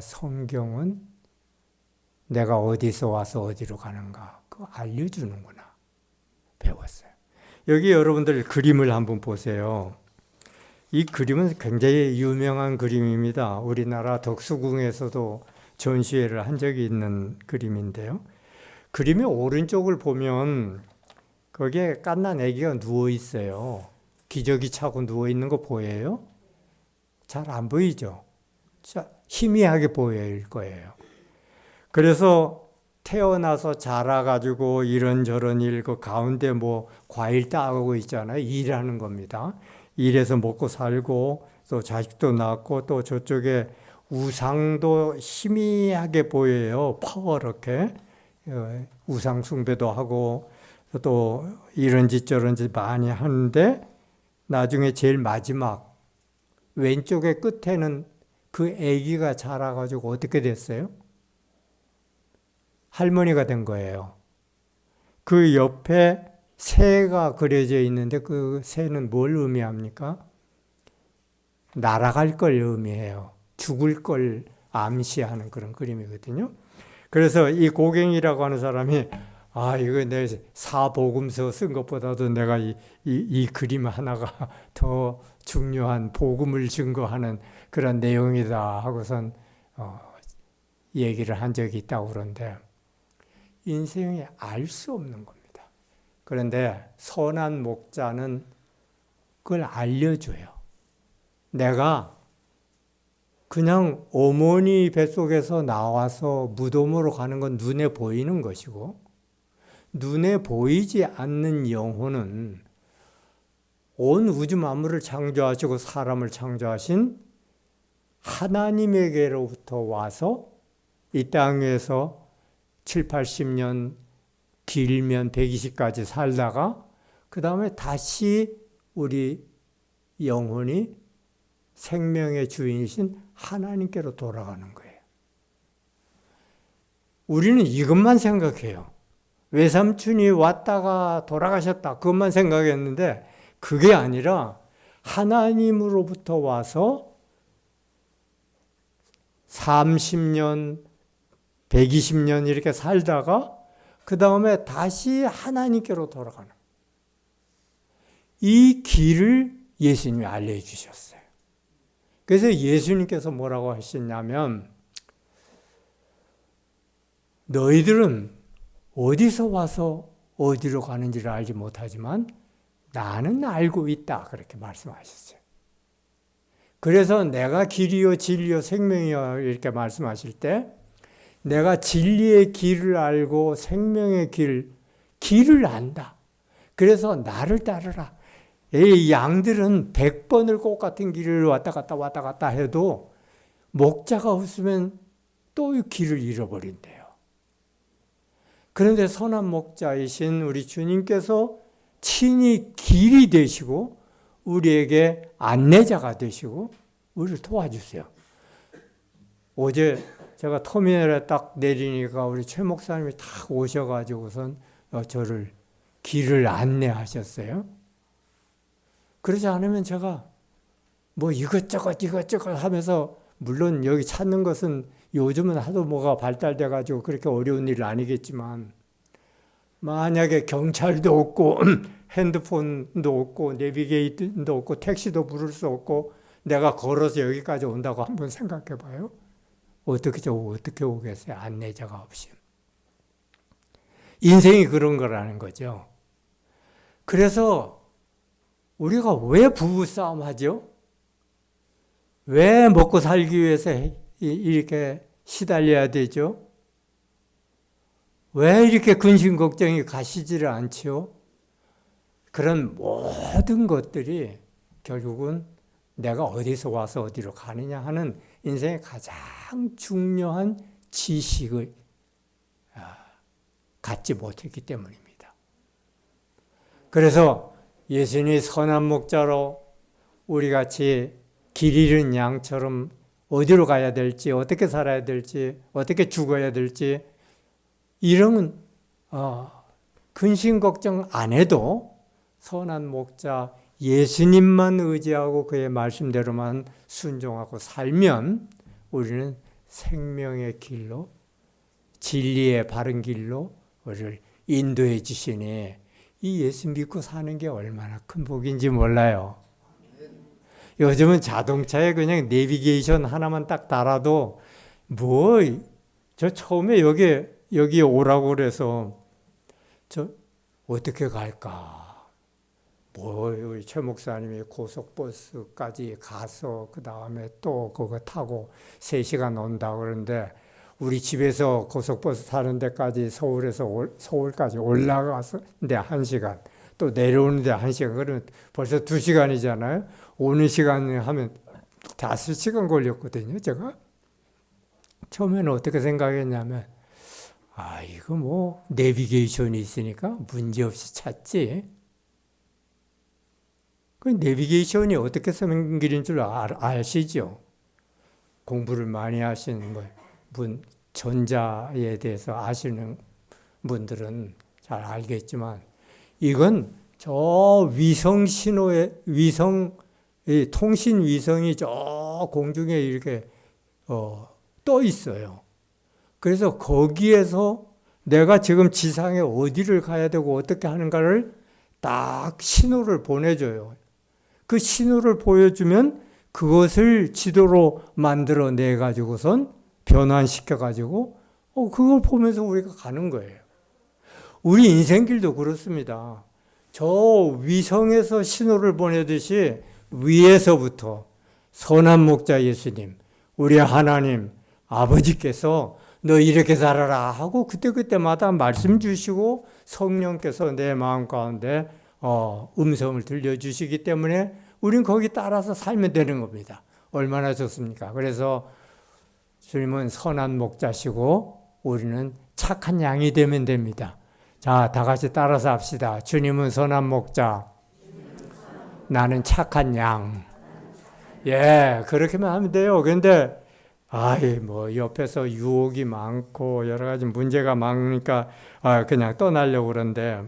성경은 내가 어디서 와서 어디로 가는가 그거 알려주는구나. 배웠어요. 여기 여러분들 그림을 한번 보세요. 이 그림은 굉장히 유명한 그림입니다. 우리나라 덕수궁에서도 전시회를 한 적이 있는 그림인데요. 그림의 오른쪽을 보면 거기에 갓난 아기가 누워 있어요. 기저귀 차고 누워 있는 거 보여요? 잘 안 보이죠? 희미하게 보일 거예요. 그래서 태어나서 자라가지고 이런저런 일, 그 가운데 과일 따고 있잖아요. 일하는 겁니다. 일해서 먹고 살고 또 자식도 낳고 또 저쪽에 우상도 희미하게 보여요. 퍼렇게 우상 숭배도 하고 또 이런 짓 저런 짓 많이 하는데 나중에 제일 마지막 왼쪽의 끝에는 그 아기가 자라가지고 어떻게 됐어요? 할머니가 된 거예요. 그 옆에 새가 그려져 있는데 그 새는 뭘 의미합니까? 날아갈 걸 의미해요. 죽을 걸 암시하는 그런 그림이거든요. 그래서 이 고갱이라고 하는 사람이 이거 내 사복음서 쓴 것보다도 내가 이 그림 하나가 더 중요한 복음을 증거하는 그런 내용이다 하고선 얘기를 한 적이 있다고 그러는데 인생에 알 수 없는 겁니다. 그런데 선한 목자는 그걸 알려줘요. 내가 그냥 어머니 뱃속에서 나와서 무덤으로 가는 건 눈에 보이는 것이고 눈에 보이지 않는 영혼은 온 우주 만물을 창조하시고 사람을 창조하신 하나님에게로부터 와서 이 땅에서 7, 80년 길면 120까지 살다가 그 다음에 다시 우리 영혼이 생명의 주인이신 하나님께로 돌아가는 거예요. 우리는 이것만 생각해요. 외삼촌이 왔다가 돌아가셨다 그것만 생각했는데 그게 아니라 하나님으로부터 와서 30년, 120년 이렇게 살다가 그 다음에 다시 하나님께로 돌아가는. 이 길을 예수님이 알려주셨어요. 그래서 예수님께서 뭐라고 하셨냐면 너희들은 어디서 와서 어디로 가는지를 알지 못하지만 나는 알고 있다. 그렇게 말씀하셨어요. 그래서 내가 길이요 진리요 생명이요 이렇게 말씀하실 때 내가 진리의 길을 알고 생명의 길을 안다. 그래서 나를 따르라. 이 양들은 100번을 똑같은 길을 왔다 갔다 해도 목자가 없으면 또 길을 잃어버린대요. 그런데 선한 목자이신 우리 주님께서 친히 길이 되시고 우리에게 안내자가 되시고 우리를 도와주세요. 어제 제가 터미널에 딱 내리니까 우리 최 목사님이 딱 오셔가지고선 저를 길을 안내하셨어요. 그러지 않으면 제가 뭐 이것저것 하면서 물론 여기 찾는 것은 요즘은 하도 뭐가 발달돼가지고 그렇게 어려운 일 아니겠지만 만약에 경찰도 없고 핸드폰도 없고 내비게이션도 없고 택시도 부를 수 없고 내가 걸어서 여기까지 온다고 한번 생각해 봐요. 어떻게 오겠어요? 안내자가 없이. 인생이 그런 거라는 거죠. 그래서 우리가 왜 부부싸움 하죠? 왜 먹고 살기 위해서 이렇게 시달려야 되죠? 왜 이렇게 근심 걱정이 가시지를 않지요? 그런 모든 것들이 결국은 내가 어디서 와서 어디로 가느냐 하는 인생의 가장 중요한 지식을 갖지 못했기 때문입니다. 그래서 예수님이 선한 목자로 우리같이 길 잃은 양처럼 어디로 가야 될지, 어떻게 살아야 될지, 어떻게 죽어야 될지 이런 근심 걱정 안 해도 선한 목자 예수님만 의지하고 그의 말씀대로만 순종하고 살면 우리는 생명의 길로 진리의 바른 길로 우리를 인도해 주시니 이 예수 믿고 사는 게 얼마나 큰 복인지 몰라요. 요즘은 자동차에 그냥 내비게이션 하나만 딱 달아도 저 처음에 여기 오라고 그래서 저 어떻게 갈까? 우리 최 목사님이 고속버스까지 가서 그 다음에 또 그거 타고 3시간 온다 그러는데 우리 집에서 고속버스 타는 데까지 서울까지 올라가서 근데 1시간 또 내려오는데 1시간 그러면 벌써 2시간이잖아요. 오는 시간 하면 5시간 걸렸거든요. 제가 처음에는 어떻게 생각했냐면 이거 뭐 내비게이션이 있으니까 문제없이 찾지. 그 내비게이션이 어떻게 쓰는 길인 줄 아시죠? 공부를 많이 하신 분, 전자에 대해서 아시는 분들은 잘 알겠지만 이건 저 위성 신호의 통신 위성이 저 공중에 이렇게 떠 있어요. 그래서 거기에서 내가 지금 지상에 어디를 가야 되고 어떻게 하는가를 딱 신호를 보내줘요. 그 신호를 보여주면 그것을 지도로 만들어내 가지고선 변환시켜 가지고 그걸 보면서 우리가 가는 거예요. 우리 인생길도 그렇습니다. 저 위성에서 신호를 보내듯이 위에서부터 선한 목자 예수님, 우리 하나님 아버지께서 너 이렇게 살아라 하고 그때마다 말씀 주시고 성령께서 내 마음 가운데 음성을 들려주시기 때문에 우린 거기 따라서 살면 되는 겁니다. 얼마나 좋습니까? 그래서 주님은 선한 목자시고 우리는 착한 양이 되면 됩니다. 자, 다 같이 따라서 합시다. 주님은 선한 목자, 나는 착한 양. 예, 그렇게만 하면 돼요. 그런데 옆에서 유혹이 많고 여러 가지 문제가 많으니까 그냥 떠나려고 그러는데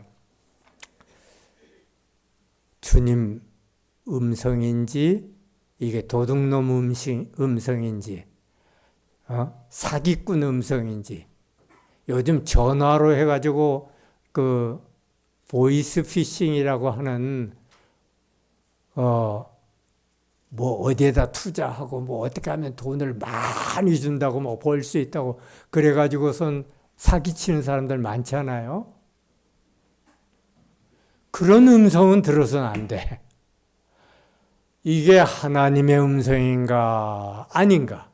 주님 음성인지 이게 도둑놈 음성인지 사기꾼 음성인지 요즘 전화로 해가지고 그 보이스 피싱이라고 하는 뭐 어디에다 투자하고 뭐 어떻게 하면 돈을 많이 준다고 뭐 벌 수 있다고 그래가지고선 사기치는 사람들 많잖아요. 그런 음성은 들어서는 안 돼. 이게 하나님의 음성인가 아닌가?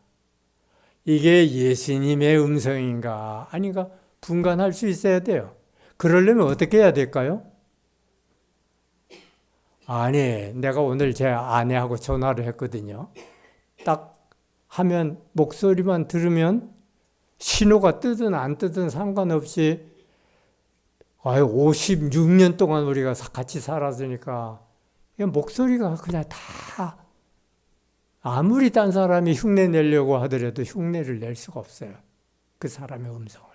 이게 예수님의 음성인가 아닌가? 분간할 수 있어야 돼요. 그러려면 어떻게 해야 될까요? 아니, 내가 오늘 제 아내하고 전화를 했거든요. 딱 하면 목소리만 들으면 신호가 뜨든 안 뜨든 상관없이 56년 동안 우리가 같이 살았으니까 목소리가 그냥 다 아무리 딴 사람이 흉내 내려고 하더라도 흉내를 낼 수가 없어요. 그 사람의 음성을.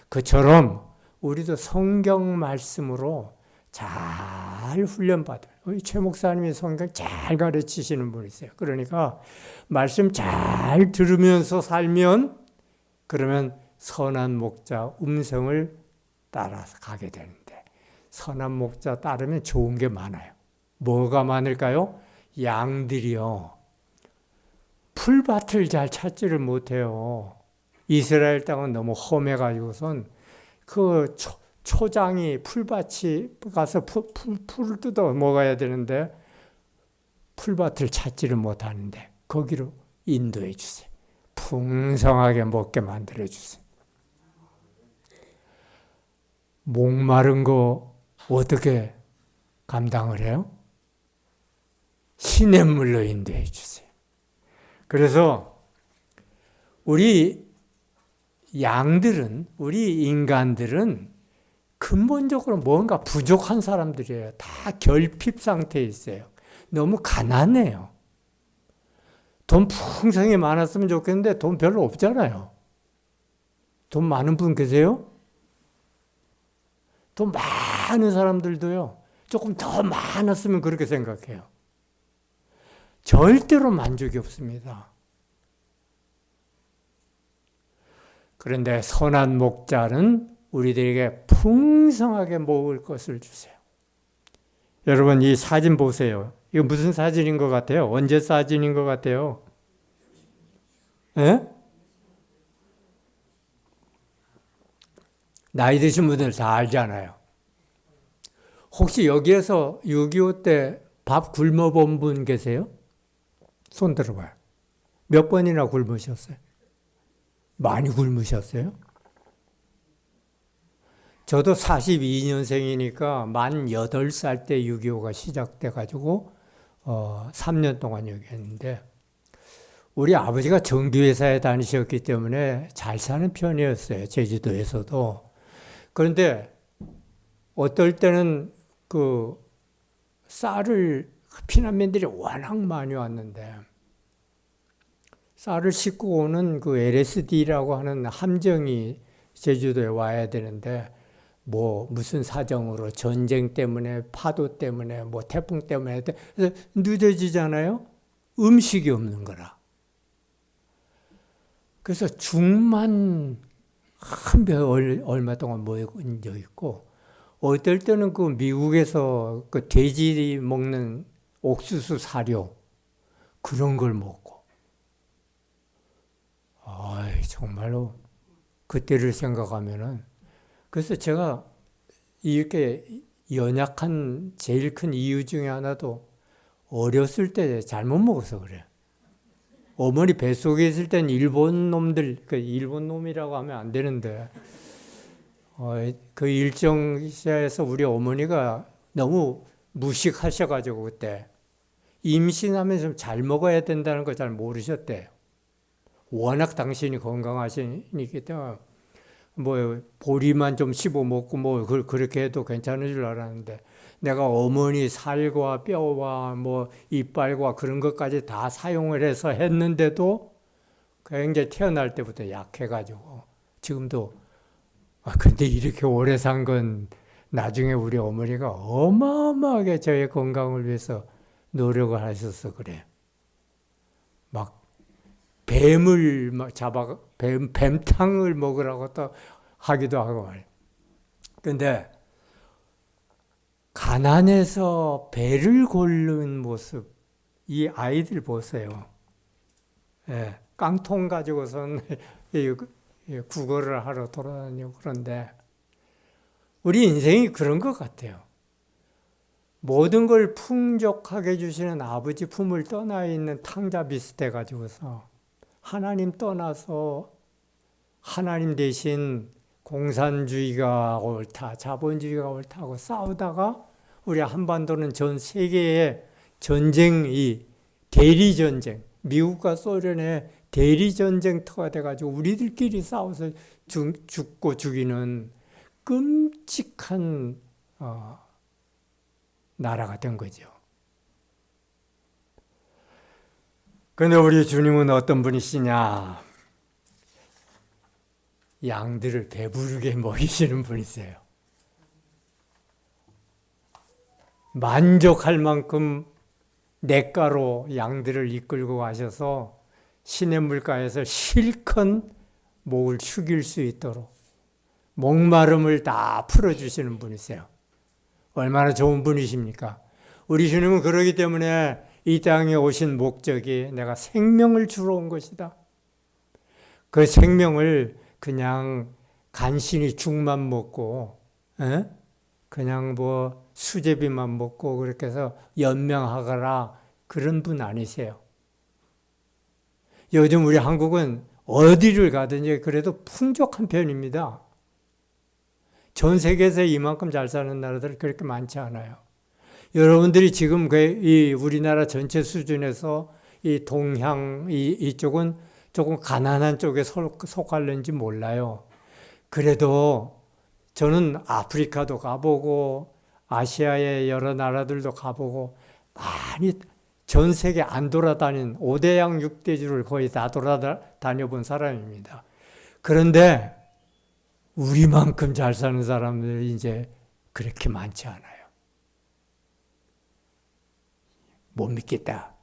그처럼 우리도 성경 말씀으로 잘 훈련받아요. 우리 최 목사님이 성경 잘 가르치시는 분이세요. 그러니까 말씀 잘 들으면서 살면 그러면 선한 목자 음성을 따라서 가게 되는데 선한 목자 따르면 좋은 게 많아요. 뭐가 많을까요? 양들이요. 풀밭을 잘 찾지를 못해요. 이스라엘 땅은 너무 험해가지고선 그 초장이 풀밭이 가서 풀을 뜯어 먹어야 되는데 풀밭을 찾지를 못하는데 거기로 인도해 주세요. 풍성하게 먹게 만들어 주세요. 목마른 거 어떻게 감당을 해요? 시냇물로 인도해 주세요. 그래서 우리 양들은, 우리 인간들은 근본적으로 뭔가 부족한 사람들이에요. 다 결핍 상태에 있어요. 너무 가난해요. 돈 풍성히 많았으면 좋겠는데 돈 별로 없잖아요. 돈 많은 분 계세요? 돈 많은 사람들도요. 조금 더 많았으면 그렇게 생각해요. 절대로 만족이 없습니다. 그런데 선한 목자는 우리들에게 풍성하게 먹을 것을 주세요. 여러분 이 사진 보세요. 이거 무슨 사진인 것 같아요? 언제 사진인 것 같아요? 예? 나이 드신 분들 다 알잖아요. 혹시 여기에서 6.25 때 밥 굶어 본 분 계세요? 손 들어봐요. 몇 번이나 굶으셨어요? 많이 굶으셨어요? 저도 42년생이니까 만 8살 때 6.25가 시작돼가지고 3년 동안 여기 했는데 우리 아버지가 정규회사에 다니셨기 때문에 잘 사는 편이었어요. 제주도에서도. 그런데 어떨 때는 그 쌀을 피난민들이 워낙 많이 왔는데 쌀을 싣고 오는 그 LSD라고 하는 함정이 제주도에 와야 되는데 뭐 무슨 사정으로 전쟁 때문에 파도 때문에 뭐 태풍 때문에 늦어지잖아요. 음식이 없는 거라. 그래서 죽만 한 배 얼마 동안 먹은 적 있고 어떨 때는 그 미국에서 그 돼지 먹는 옥수수 사료 그런 걸 먹고 정말로 그때를 생각하면은 그래서 제가 이렇게 연약한 제일 큰 이유 중에 하나도 어렸을 때 잘못 먹어서 그래. 어머니 뱃속에 있을 땐 일본 놈들, 그 일본 놈이라고 하면 안 되는데 그 일정 시야에서 우리 어머니가 너무 무식하셔가지고 그때 임신하면서 잘 먹어야 된다는 걸 잘 모르셨대요. 워낙 당신이 건강하시니까 때문에 뭐 보리만 좀 씹어 먹고 뭐 그렇게 해도 괜찮은 줄 알았는데 내가 어머니 살과 뼈와 뭐 이빨과 그런 것까지 다 사용을 해서 했는데도 굉장히 태어날 때부터 약해가지고 지금도 근데 이렇게 오래 산 건 나중에 우리 어머니가 어마어마하게 저의 건강을 위해서 노력을 하셔서 그래. 막 뱀을 잡아 뱀탕을 먹으라고 또 하기도 하고 말이야. 근데 가난해서 배를 고른 모습, 이 아이들 보세요. 예, 깡통 가지고선 국어를 하러 돌아다니고 그런데 우리 인생이 그런 것 같아요. 모든 걸 풍족하게 주시는 아버지 품을 떠나 있는 탕자 비슷해 가지고서 하나님 떠나서 하나님 대신 공산주의가 옳다, 자본주의가 옳다고 싸우다가 우리 한반도는 전 세계의 전쟁이 대리전쟁, 미국과 소련의 대리전쟁터가 돼가지고 우리들끼리 싸워서 죽고 죽이는 끔찍한 나라가 된 거죠. 그런데 우리 주님은 어떤 분이시냐? 양들을 배부르게 먹이시는 분이세요. 만족할 만큼 냇가로 양들을 이끌고 가셔서 시냇물가에서 실컷 목을 축일 수 있도록 목마름을 다 풀어주시는 분이세요. 얼마나 좋은 분이십니까? 우리 주님은 그러기 때문에 이 땅에 오신 목적이 내가 생명을 주러 온 것이다. 그 생명을 그냥 간신히 죽만 먹고 그냥 뭐 수제비만 먹고 그렇게 해서 연명하거나 그런 분 아니세요. 요즘 우리 한국은 어디를 가든지 그래도 풍족한 편입니다. 전 세계에서 이만큼 잘 사는 나라들 그렇게 많지 않아요. 여러분들이 지금 이 우리나라 전체 수준에서 이 동향 이쪽은 조금 가난한 쪽에 속할는지 몰라요. 그래도 저는 아프리카도 가보고 아시아의 여러 나라들도 가보고 많이 전 세계 안 돌아다닌 5대양 6대주를 거의 다 돌아다녀 본 사람입니다. 그런데 우리만큼 잘 사는 사람들이 이제 그렇게 많지 않아요. 못 믿겠다.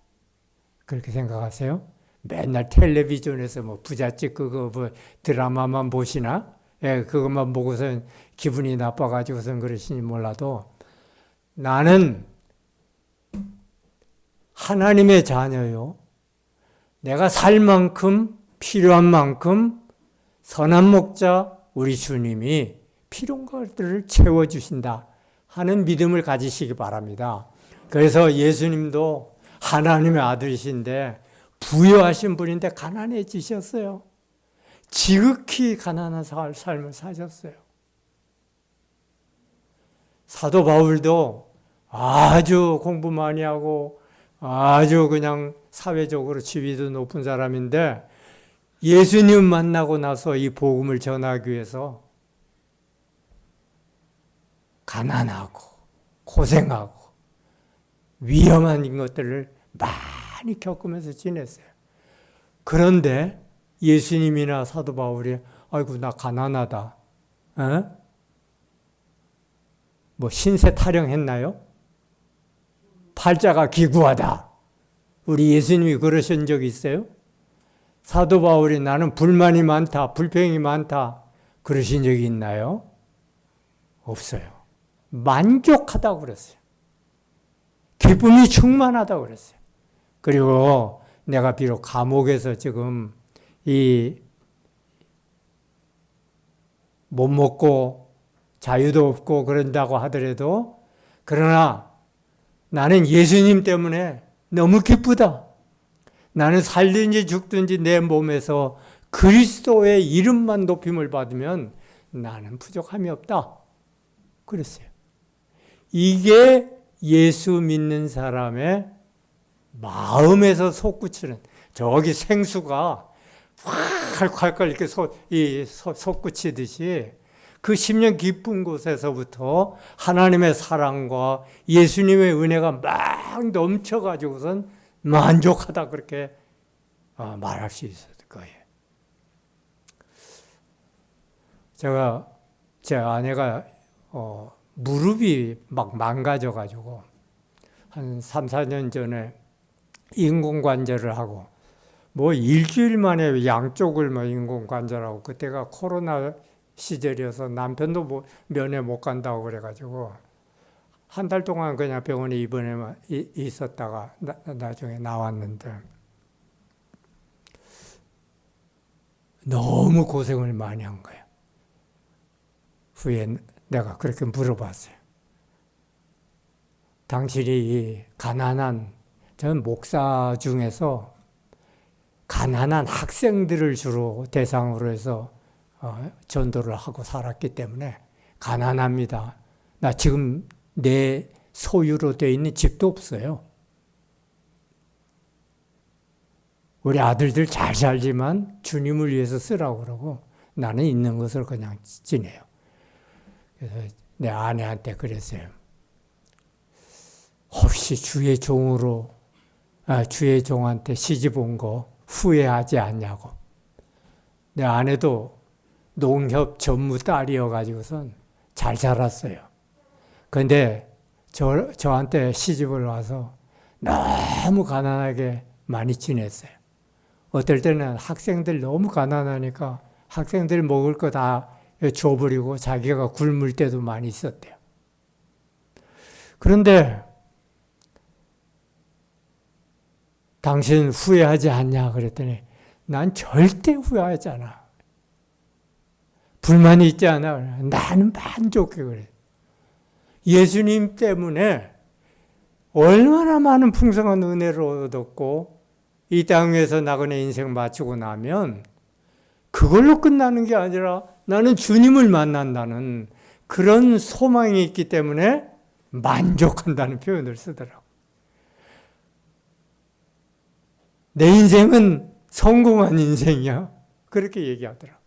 그렇게 생각하세요? 맨날 텔레비전에서 뭐 부잣집 그거 뭐 드라마만 보시나? 예, 그것만 보고서 기분이 나빠가지고선 그러시니 몰라도 나는 하나님의 자녀요. 내가 살 만큼 필요한 만큼 선한 목자 우리 주님이 필요한 것들을 채워주신다 하는 믿음을 가지시기 바랍니다. 그래서 예수님도 하나님의 아들이신데 부유하신 분인데 가난해지셨어요. 지극히 가난한 삶을 사셨어요. 사도 바울도 아주 공부 많이 하고 아주 그냥 사회적으로 지위도 높은 사람인데 예수님 만나고 나서 이 복음을 전하기 위해서 가난하고 고생하고 위험한 것들을 많이 겪으면서 지냈어요. 그런데 예수님이나 사도 바울이 아이고 나 가난하다. 뭐 신세 타령했나요? 팔자가 기구하다. 우리 예수님이 그러신 적 있어요? 사도 바울이 나는 불만이 많다, 불평이 많다 그러신 적이 있나요? 없어요. 만족하다고 그랬어요. 기쁨이 충만하다고 그랬어요. 그리고 내가 비록 감옥에서 지금 못 먹고 자유도 없고 그런다고 하더라도 그러나 나는 예수님 때문에 너무 기쁘다. 나는 살든지 죽든지 내 몸에서 그리스도의 이름만 높임을 받으면 나는 부족함이 없다. 그랬어요. 이게 예수 믿는 사람의 마음에서 솟구치는 저기 생수가 활활 이렇게 솟구치듯이 그 10년 깊은 곳에서부터 하나님의 사랑과 예수님의 은혜가 막 넘쳐가지고선 만족하다 그렇게 말할 수 있을 거예요. 제 아내가 무릎이 막 망가져가지고 한 3, 4년 전에 인공관절을 하고 뭐 일주일 만에 양쪽을 뭐 인공관절하고 그때가 코로나 시절이어서 남편도 면회 못 간다고 그래가지고 한 달 동안 그냥 병원에 입원해 있었다가 나중에 나왔는데 너무 고생을 많이 한 거예요. 후에 내가 그렇게 물어봤어요. 당신이 가난한, 저는 목사 중에서 가난한 학생들을 주로 대상으로 해서 전도를 하고 살았기 때문에 가난합니다. 나 지금 내 소유로 되어 있는 집도 없어요. 우리 아들들 잘 살지만 주님을 위해서 쓰라고 그러고 나는 있는 것을 그냥 지내요. 그래서 내 아내한테 그랬어요. 혹시 주의 종한테 시집 온 거 후회하지 않냐고. 내 아내도 농협 전무 딸이어가지고선 잘 살았어요. 근데 저한테 시집을 와서 너무 가난하게 많이 지냈어요. 어떨 때는 학생들 너무 가난하니까 학생들 먹을 거 다 줘버리고 자기가 굶을 때도 많이 있었대요. 그런데 당신 후회하지 않냐 그랬더니 난 절대 후회하지 않아. 불만이 있지 않아. 나는 만족해 그래. 예수님 때문에 얼마나 많은 풍성한 은혜를 얻었고 이 땅에서 나그네 인생 마치고 나면 그걸로 끝나는 게 아니라 나는 주님을 만난다는 그런 소망이 있기 때문에 만족한다는 표현을 쓰더라고. 내 인생은 성공한 인생이야. 그렇게 얘기하더라.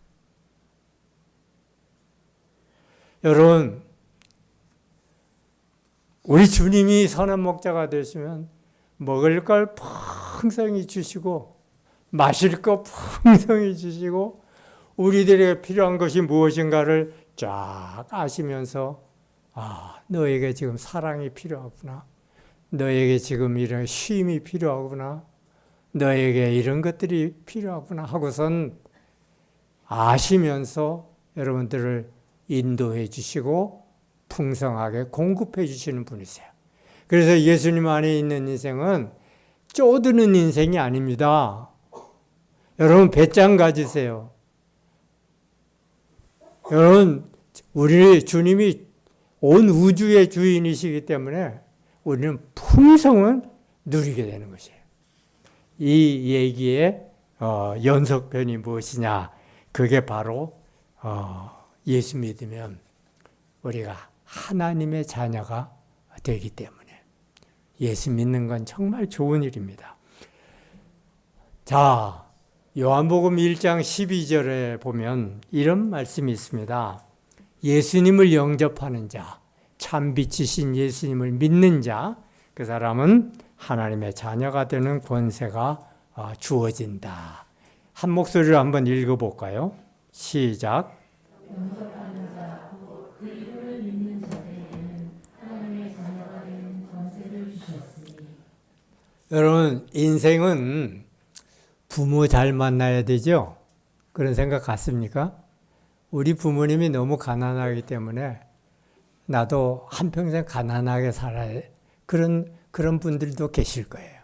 여러분, 우리 주님이 선한 목자가 되시면 먹을 걸 풍성히 주시고 마실 거 풍성히 주시고 우리들에게 필요한 것이 무엇인가를 쫙 아시면서 너에게 지금 사랑이 필요하구나. 너에게 지금 이런 쉼이 필요하구나. 너에게 이런 것들이 필요하구나 하고선 아시면서 여러분들을 인도해 주시고 풍성하게 공급해 주시는 분이세요. 그래서 예수님 안에 있는 인생은 쪼드는 인생이 아닙니다. 여러분 배짱 가지세요. 여러분 우리 주님이 온 우주의 주인이시기 때문에 우리는 풍성은 누리게 되는 것이에요. 이 얘기의 연속편이 무엇이냐? 그게 바로 예수 믿으면 우리가 하나님의 자녀가 되기 때문에 예수 믿는 건 정말 좋은 일입니다. 자, 요한복음 1장 12절에 보면 이런 말씀이 있습니다. 예수님을 영접하는 자, 참 빛이신 예수님을 믿는 자, 그 사람은 하나님의 자녀가 되는 권세가 주어진다. 한 목소리로 한번 읽어볼까요? 시작. 영접하는 자, 그 이름을 믿는 자들에게는 하나님의 자녀가 되는 권세를 주셨으니. 여러분, 인생은 부모 잘 만나야 되죠? 그런 생각 같습니까? 우리 부모님이 너무 가난하기 때문에 나도 한평생 가난하게 살아야 그런 분들도 계실 거예요.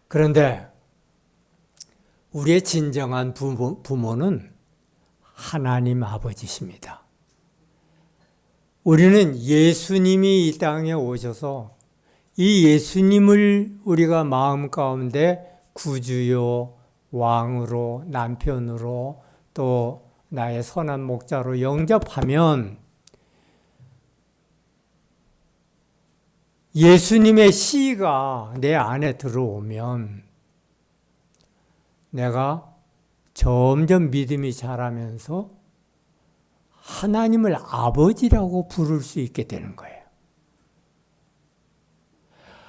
그런데 우리의 진정한 부모는 하나님 아버지십니다. 우리는 예수님이 이 땅에 오셔서 이 예수님을 우리가 마음 가운데 구주요, 왕으로, 남편으로 또 나의 선한 목자로 영접하면 예수님의 씨가 내 안에 들어오면 내가 점점 믿음이 자라면서 하나님을 아버지라고 부를 수 있게 되는 거예요.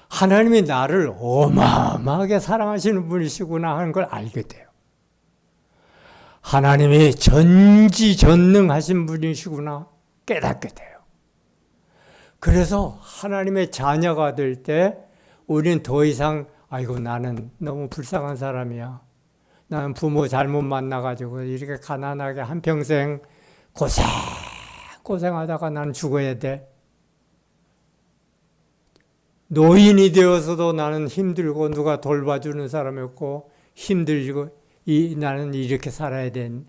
하나님이 나를 어마어마하게 사랑하시는 분이시구나 하는 걸 알게 돼요. 하나님이 전지전능하신 분이시구나 깨닫게 돼요. 그래서 하나님의 자녀가 될 때 우리는 더 이상 아이고 나는 너무 불쌍한 사람이야. 나는 부모 잘못 만나가지고 이렇게 가난하게 한평생 고생하다가 나는 죽어야 돼? 노인이 되어서도 나는 힘들고 누가 돌봐주는 사람이 없고 힘들고 나는 이렇게 살아야 된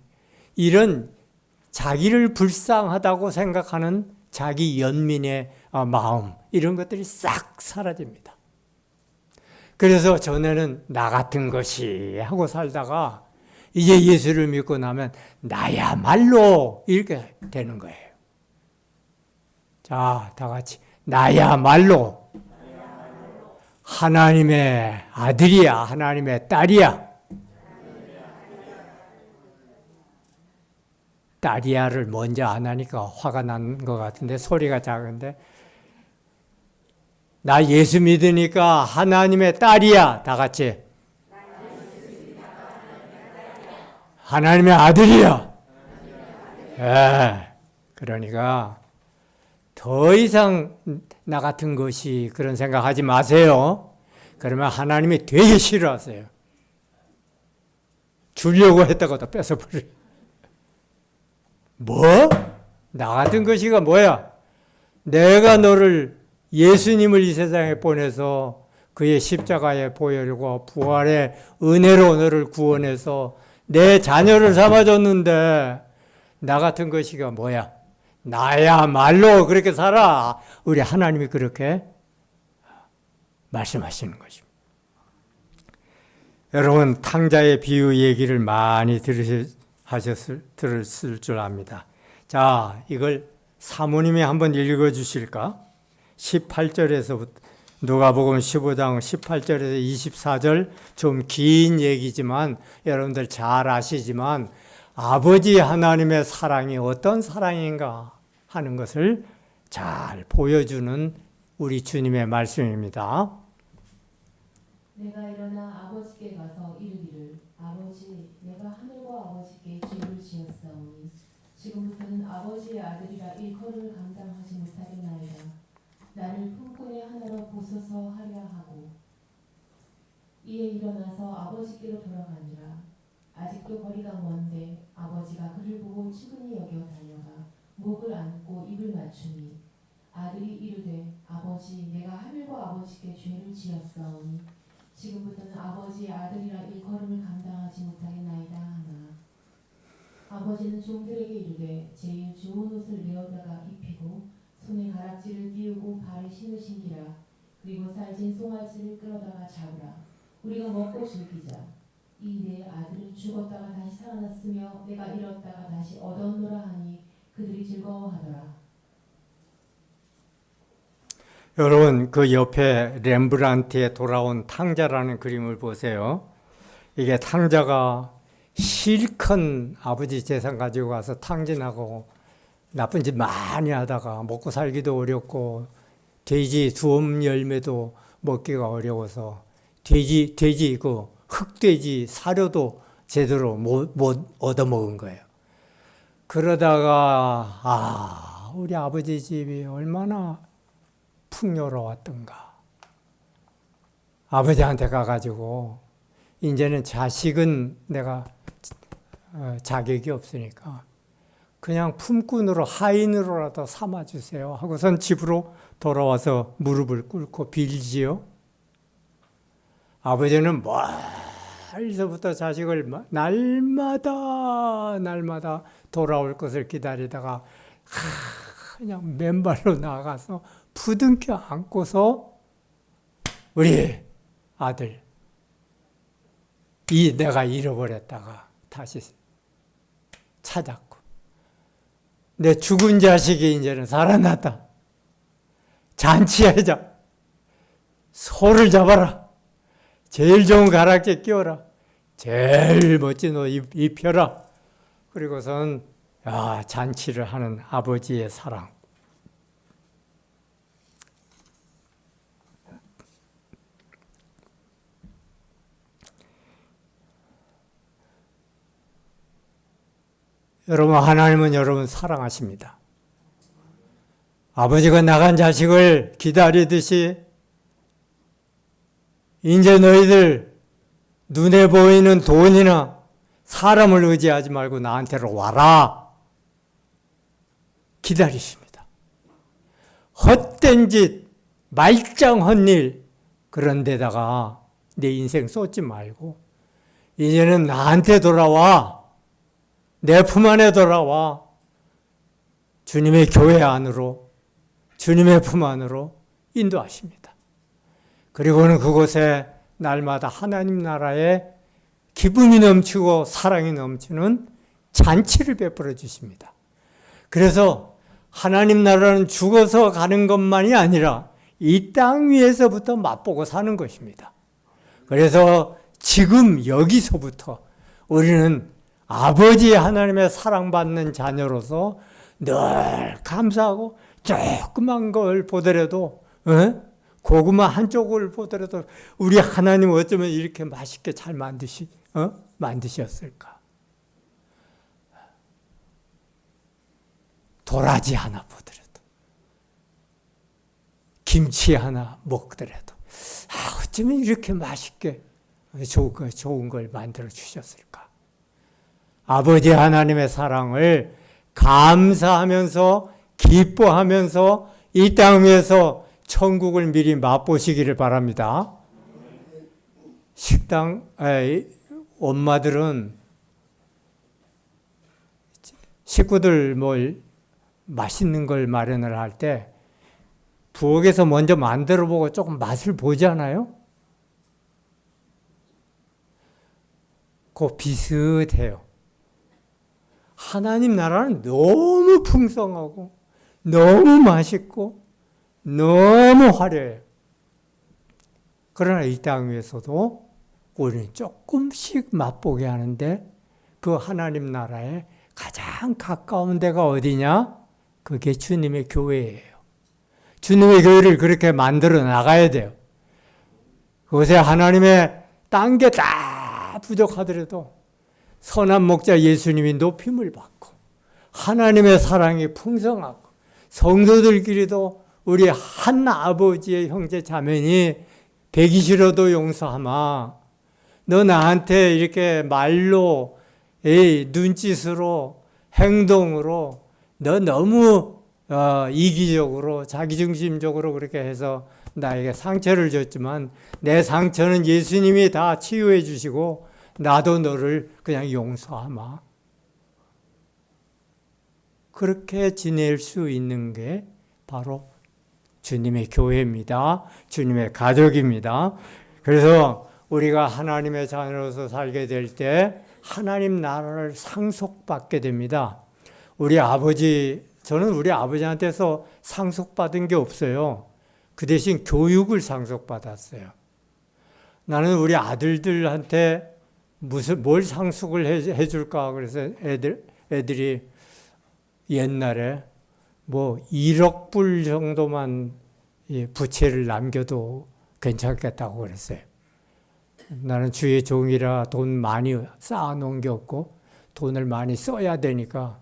이런 자기를 불쌍하다고 생각하는 자기 연민의 마음 이런 것들이 싹 사라집니다. 그래서 전에는 나 같은 것이 하고 살다가 이제 예수를 믿고 나면 나야말로 이렇게 되는 거예요. 자, 다 같이 나야말로 하나님의 아들이야, 하나님의 딸이야. 딸이야를 먼저 안 하니까 화가 난 것 같은데 소리가 작은데 나 예수 믿으니까 하나님의 딸이야. 다 같이 하나님의 아들이야. 그러니까 더 이상 나 같은 것이 그런 생각하지 마세요. 그러면 하나님이 되게 싫어하세요. 주려고 했다가도 뺏어버려요. 뭐? 나 같은 것이가 뭐야? 내가 너를 예수님을 이 세상에 보내서 그의 십자가의 보혈과 부활의 은혜로 너를 구원해서 내 자녀를 삼아줬는데 나 같은 것이가 뭐야? 나야말로 그렇게 살아. 우리 하나님이 그렇게 말씀하시는 것입니다. 여러분 탕자의 비유 얘기를 많이 들었을 줄 압니다. 자, 이걸 사모님이 한번 읽어주실까? 18절에서부터 누가복음 15장 18절에서 24절 좀 긴 얘기지만 여러분들 잘 아시지만 아버지 하나님의 사랑이 어떤 사랑인가 하는 것을 잘 보여주는 우리 주님의 말씀입니다. 내가 일어나 아버지께 가서 이르기를 아버지 내가 하늘과 아버지께 죄를 지었사오니 지금부터는 아버지의 아들이라 일컬음을 감당하지 못하겠나이다. 나를 품꾼의 하나로 보소서 하려 하고 이에 일어나서 아버지께로 돌아가니라. 아직도 거리가 먼데 아버지가 그를 보고 측은히 여겨 달려가 목을 안고 입을 맞추니 아들이 이르되 아버지 내가 하늘과 아버지께 죄를 지었사오니 지금부터는 아버지의 아들이라 일컬음을 감당하지 못하겠나이다 하나 아버지는 종들에게 이르되 제일 좋은 옷을 내어다가 입히고 손에 가락지를 띄우고 발에 신을 신기라. 그리고 살찐 송아지를 끌어다가 잡으라. 우리가 먹고 즐기자. 이 내 아들은 죽었다가 다시 살아났으며 내가 잃었다가 다시 얻었노라 하니 그들이 즐거워하더라. 여러분 그 옆에 렘브란트의 돌아온 탕자라는 그림을 보세요. 이게 탕자가 실컷 아버지 재산 가지고 가서 탕진하고 나쁜 짓 많이 하다가 먹고 살기도 어렵고 돼지 두엄 열매도 먹기가 어려워서 돼지 그 흑돼지 사료도 제대로 못 얻어먹은 거예요. 그러다가 우리 아버지 집이 얼마나 풍요로웠던가. 아버지한테 가가지고 이제는 자식은 내가 자격이 없으니까 그냥 품꾼으로 하인으로라도 삼아주세요 하고선 집으로 돌아와서 무릎을 꿇고 빌지요. 아버지는 멀리서부터 자식을 날마다 돌아올 것을 기다리다가 그냥 맨발로 나가서 부둥켜 안고서 우리 아들 내가 잃어버렸다가 다시 찾았고 내 죽은 자식이 이제는 살아났다. 잔치하자. 소를 잡아라. 제일 좋은 가락지 끼워라. 제일 멋진 옷 입혀라. 그리고선 잔치를 하는 아버지의 사랑. 여러분, 하나님은 여러분 사랑하십니다. 아버지가 나간 자식을 기다리듯이 이제 너희들 눈에 보이는 돈이나 사람을 의지하지 말고 나한테로 와라. 기다리십니다. 헛된 짓, 말짱한 일, 그런 데다가 내 인생 쏟지 말고 이제는 나한테 돌아와. 내 품 안에 돌아와. 주님의 교회 안으로, 주님의 품 안으로 인도하십니다. 그리고는 그곳에 날마다 하나님 나라의 기쁨이 넘치고 사랑이 넘치는 잔치를 베풀어 주십니다. 그래서 하나님 나라는 죽어서 가는 것만이 아니라 이 땅 위에서부터 맛보고 사는 것입니다. 그래서 지금 여기서부터 우리는 아버지 하나님의 사랑받는 자녀로서 늘 감사하고 조그만 걸 보더라도 고구마 한 쪽을 보더라도 우리 하나님 어쩌면 이렇게 맛있게 잘 만드셨을까? 도라지 하나 보더라도 김치 하나 먹더라도 어쩌면 이렇게 맛있게 좋은 걸 만들어 주셨을까? 아버지 하나님의 사랑을 감사하면서 기뻐하면서 이 땅 위에서 천국을 미리 맛보시기를 바랍니다. 엄마들은 식구들 맛있는 걸 마련을 할 때 부엌에서 먼저 만들어 보고 조금 맛을 보잖아요. 그거 비슷해요. 하나님 나라는 너무 풍성하고 너무 맛있고 너무 화려해요. 그러나 이 땅 위에서도 우리는 조금씩 맛보게 하는데 그 하나님 나라에 가장 가까운 데가 어디냐? 그게 주님의 교회예요. 주님의 교회를 그렇게 만들어 나가야 돼요. 그곳에 하나님의 딴 게 다 부족하더라도 선한 목자 예수님이 높임을 받고 하나님의 사랑이 풍성하고 성도들끼리도 우리 한 아버지의 형제 자매니 배기 싫어도 용서하마. 너 나한테 이렇게 말로 눈짓으로 행동으로 너 너무 이기적으로 자기중심적으로 그렇게 해서 나에게 상처를 줬지만 내 상처는 예수님이 다 치유해 주시고 나도 너를 그냥 용서하마. 그렇게 지낼 수 있는 게 바로 주님의 교회입니다. 주님의 가족입니다. 그래서 우리가 하나님의 자녀로서 살게 될 때 하나님 나라를 상속받게 됩니다. 저는 우리 아버지한테서 상속받은 게 없어요. 그 대신 교육을 상속받았어요. 나는 우리 아들들한테 뭘 상속을 해줄까 그래서 애들이 옛날에 1억 불 정도만 부채를 남겨도 괜찮겠다고 그랬어요. 나는 주의 종이라 돈 많이 쌓아놓은 게 없고 돈을 많이 써야 되니까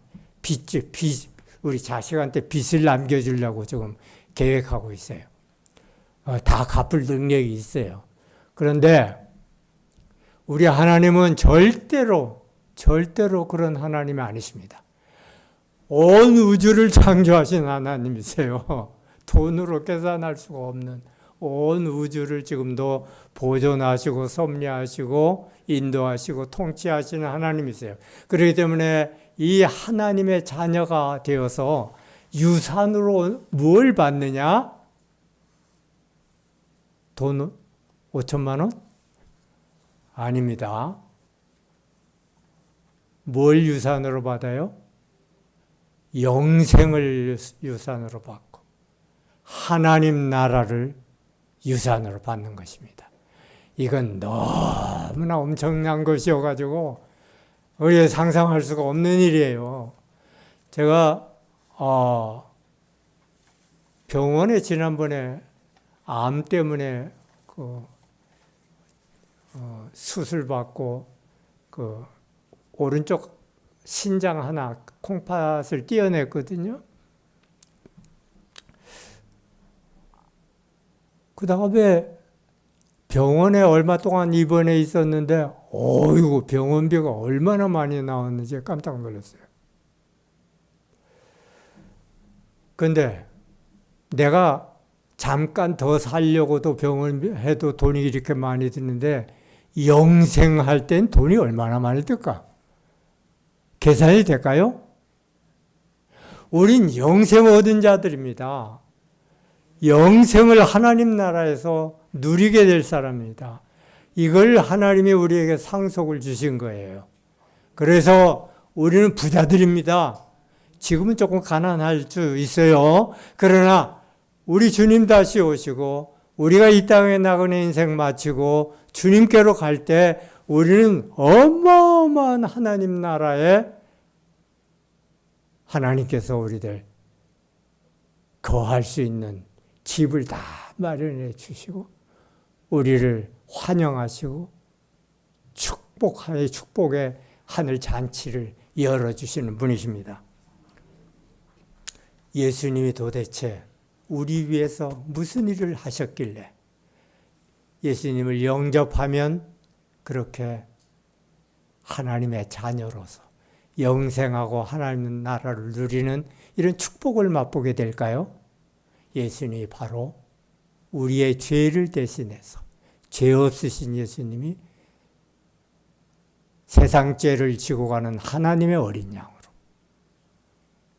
우리 자식한테 빚을 남겨주려고 지금 계획하고 있어요. 다 갚을 능력이 있어요. 그런데 우리 하나님은 절대로 그런 하나님이 아니십니다. 온 우주를 창조하신 하나님이세요. 돈으로 계산할 수가 없는 온 우주를 지금도 보존하시고 섭리하시고 인도하시고 통치하시는 하나님이세요. 그렇기 때문에 이 하나님의 자녀가 되어서 유산으로 뭘 받느냐? 돈 5천만 원? 아닙니다. 뭘 유산으로 받아요? 영생을 유산으로 받고 하나님 나라를 유산으로 받는 것입니다. 이건 너무나 엄청난 것이어가지고 우리가 상상할 수가 없는 일이에요. 제가 병원에 지난번에 암 때문에 수술받고 오른쪽 신장 하나 콩팥을 떼어냈거든요. 그 다음에 병원에 얼마 동안 입원해 있었는데 어이구 병원비가 얼마나 많이 나왔는지 깜짝 놀랐어요. 근데 내가 잠깐 더 살려고도 병을 해도 돈이 이렇게 많이 드는데 영생할 땐 돈이 얼마나 많이 들까? 계산이 될까요? 우린 영생 얻은 자들입니다. 영생을 하나님 나라에서 누리게 될 사람입니다. 이걸 하나님이 우리에게 상속을 주신 거예요. 그래서 우리는 부자들입니다. 지금은 조금 가난할 수 있어요. 그러나 우리 주님 다시 오시고 우리가 이 땅에 나그네 인생 마치고 주님께로 갈 때 우리는 어마어마한 하나님 나라에 하나님께서 우리들 거할 수 있는 집을 다 마련해 주시고 우리를 환영하시고 축복의 하늘 잔치를 열어주시는 분이십니다. 예수님이 도대체 우리 위해서 무슨 일을 하셨길래 예수님을 영접하면 그렇게 하나님의 자녀로서 영생하고 하나님 나라를 누리는 이런 축복을 맛보게 될까요? 예수님이 바로 우리의 죄를 대신해서 죄 없으신 예수님이 세상 죄를 지고 가는 하나님의 어린 양으로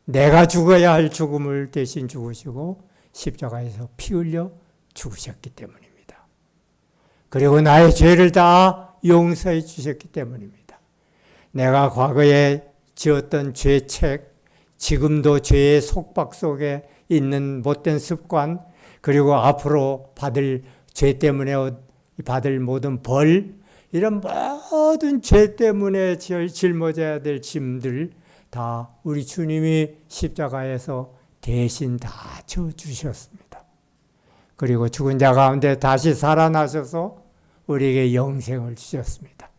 내가 죽어야 할 죽음을 대신 죽으시고 십자가에서 피 흘려 죽으셨기 때문입니다. 그리고 나의 죄를 다 용서해 주셨기 때문입니다. 내가 과거에 지었던 죄책, 지금도 죄의 속박 속에 있는 못된 습관, 그리고 앞으로 받을 죄 때문에 받을 모든 벌, 이런 모든 죄 때문에 짊어져야 될 짐들 다 우리 주님이 십자가에서 대신 다 져주셨습니다. 그리고 죽은 자 가운데 다시 살아나셔서 우리에게 영생을 주셨습니다.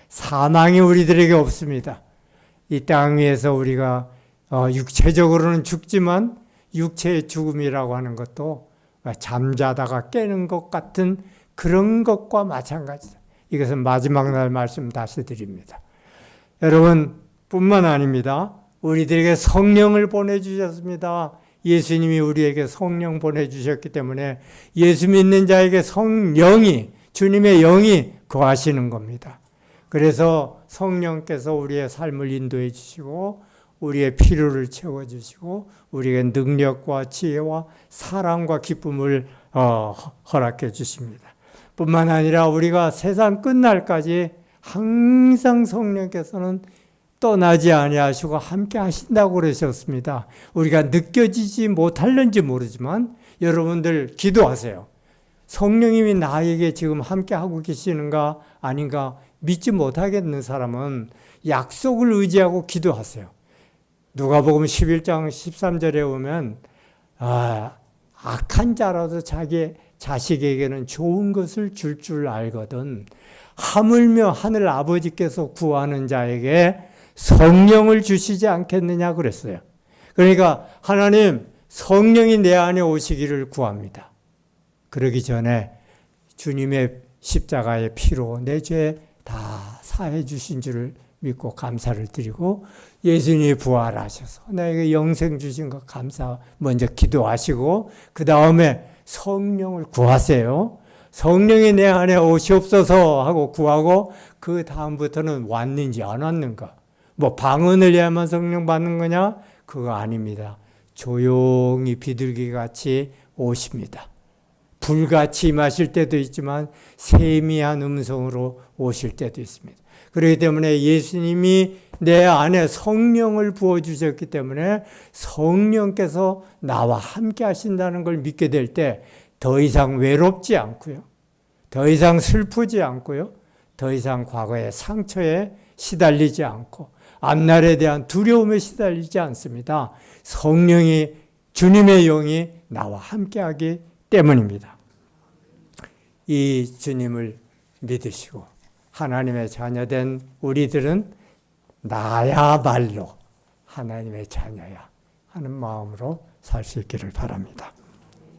사망이 우리들에게 없습니다. 이 땅 위에서 우리가 육체적으로는 죽지만 육체의 죽음이라고 하는 것도 잠자다가 깨는 것 같은 그런 것과 마찬가지다. 이것은 마지막 날 말씀 다시 드립니다. 여러분 뿐만 아닙니다. 우리들에게 성령을 보내주셨습니다. 예수님이 우리에게 성령 보내주셨기 때문에 예수 믿는 자에게 성령이, 주님의 영이 거하시는 겁니다. 그래서 성령께서 우리의 삶을 인도해 주시고 우리의 필요를 채워주시고 우리에게 능력과 지혜와 사랑과 기쁨을 허락해 주십니다. 뿐만 아니라 우리가 세상 끝날까지 항상 성령께서는 떠나지 아니하시고 함께 하신다고 그러셨습니다. 우리가 느껴지지 못할는지 모르지만 여러분들 기도하세요. 성령님이 나에게 지금 함께 하고 계시는가 아닌가 믿지 못하겠는 사람은 약속을 의지하고 기도하세요. 누가복음 11장 13절에 보면 악한 자라도 자기 자식에게는 좋은 것을 줄 줄 알거든 하물며 하늘 아버지께서 구하는 자에게 성령을 주시지 않겠느냐 그랬어요. 그러니까 하나님 성령이 내 안에 오시기를 구합니다. 그러기 전에 주님의 십자가의 피로 내 죄 다 사해 주신 줄을 믿고 감사를 드리고 예수님이 부활하셔서 나에게 영생 주신 것 감사 먼저 기도하시고 그 다음에 성령을 구하세요. 성령이 내 안에 오시옵소서 하고 구하고 그 다음부터는 왔는지 안 왔는가 뭐 방언을 해야만 성령 받는 거냐? 그거 아닙니다. 조용히 비둘기같이 오십니다. 불같이 임하실 때도 있지만 세미한 음성으로 오실 때도 있습니다. 그렇기 때문에 예수님이 내 안에 성령을 부어주셨기 때문에 성령께서 나와 함께 하신다는 걸 믿게 될 때 더 이상 외롭지 않고요. 더 이상 슬프지 않고요. 더 이상 과거의 상처에 시달리지 않고 앞날에 대한 두려움에 시달리지 않습니다. 성령이 주님의 영이 나와 함께하기 때문입니다. 이 주님을 믿으시고 하나님의 자녀된 우리들은 나야말로 하나님의 자녀야 하는 마음으로 살 수 있기를 바랍니다.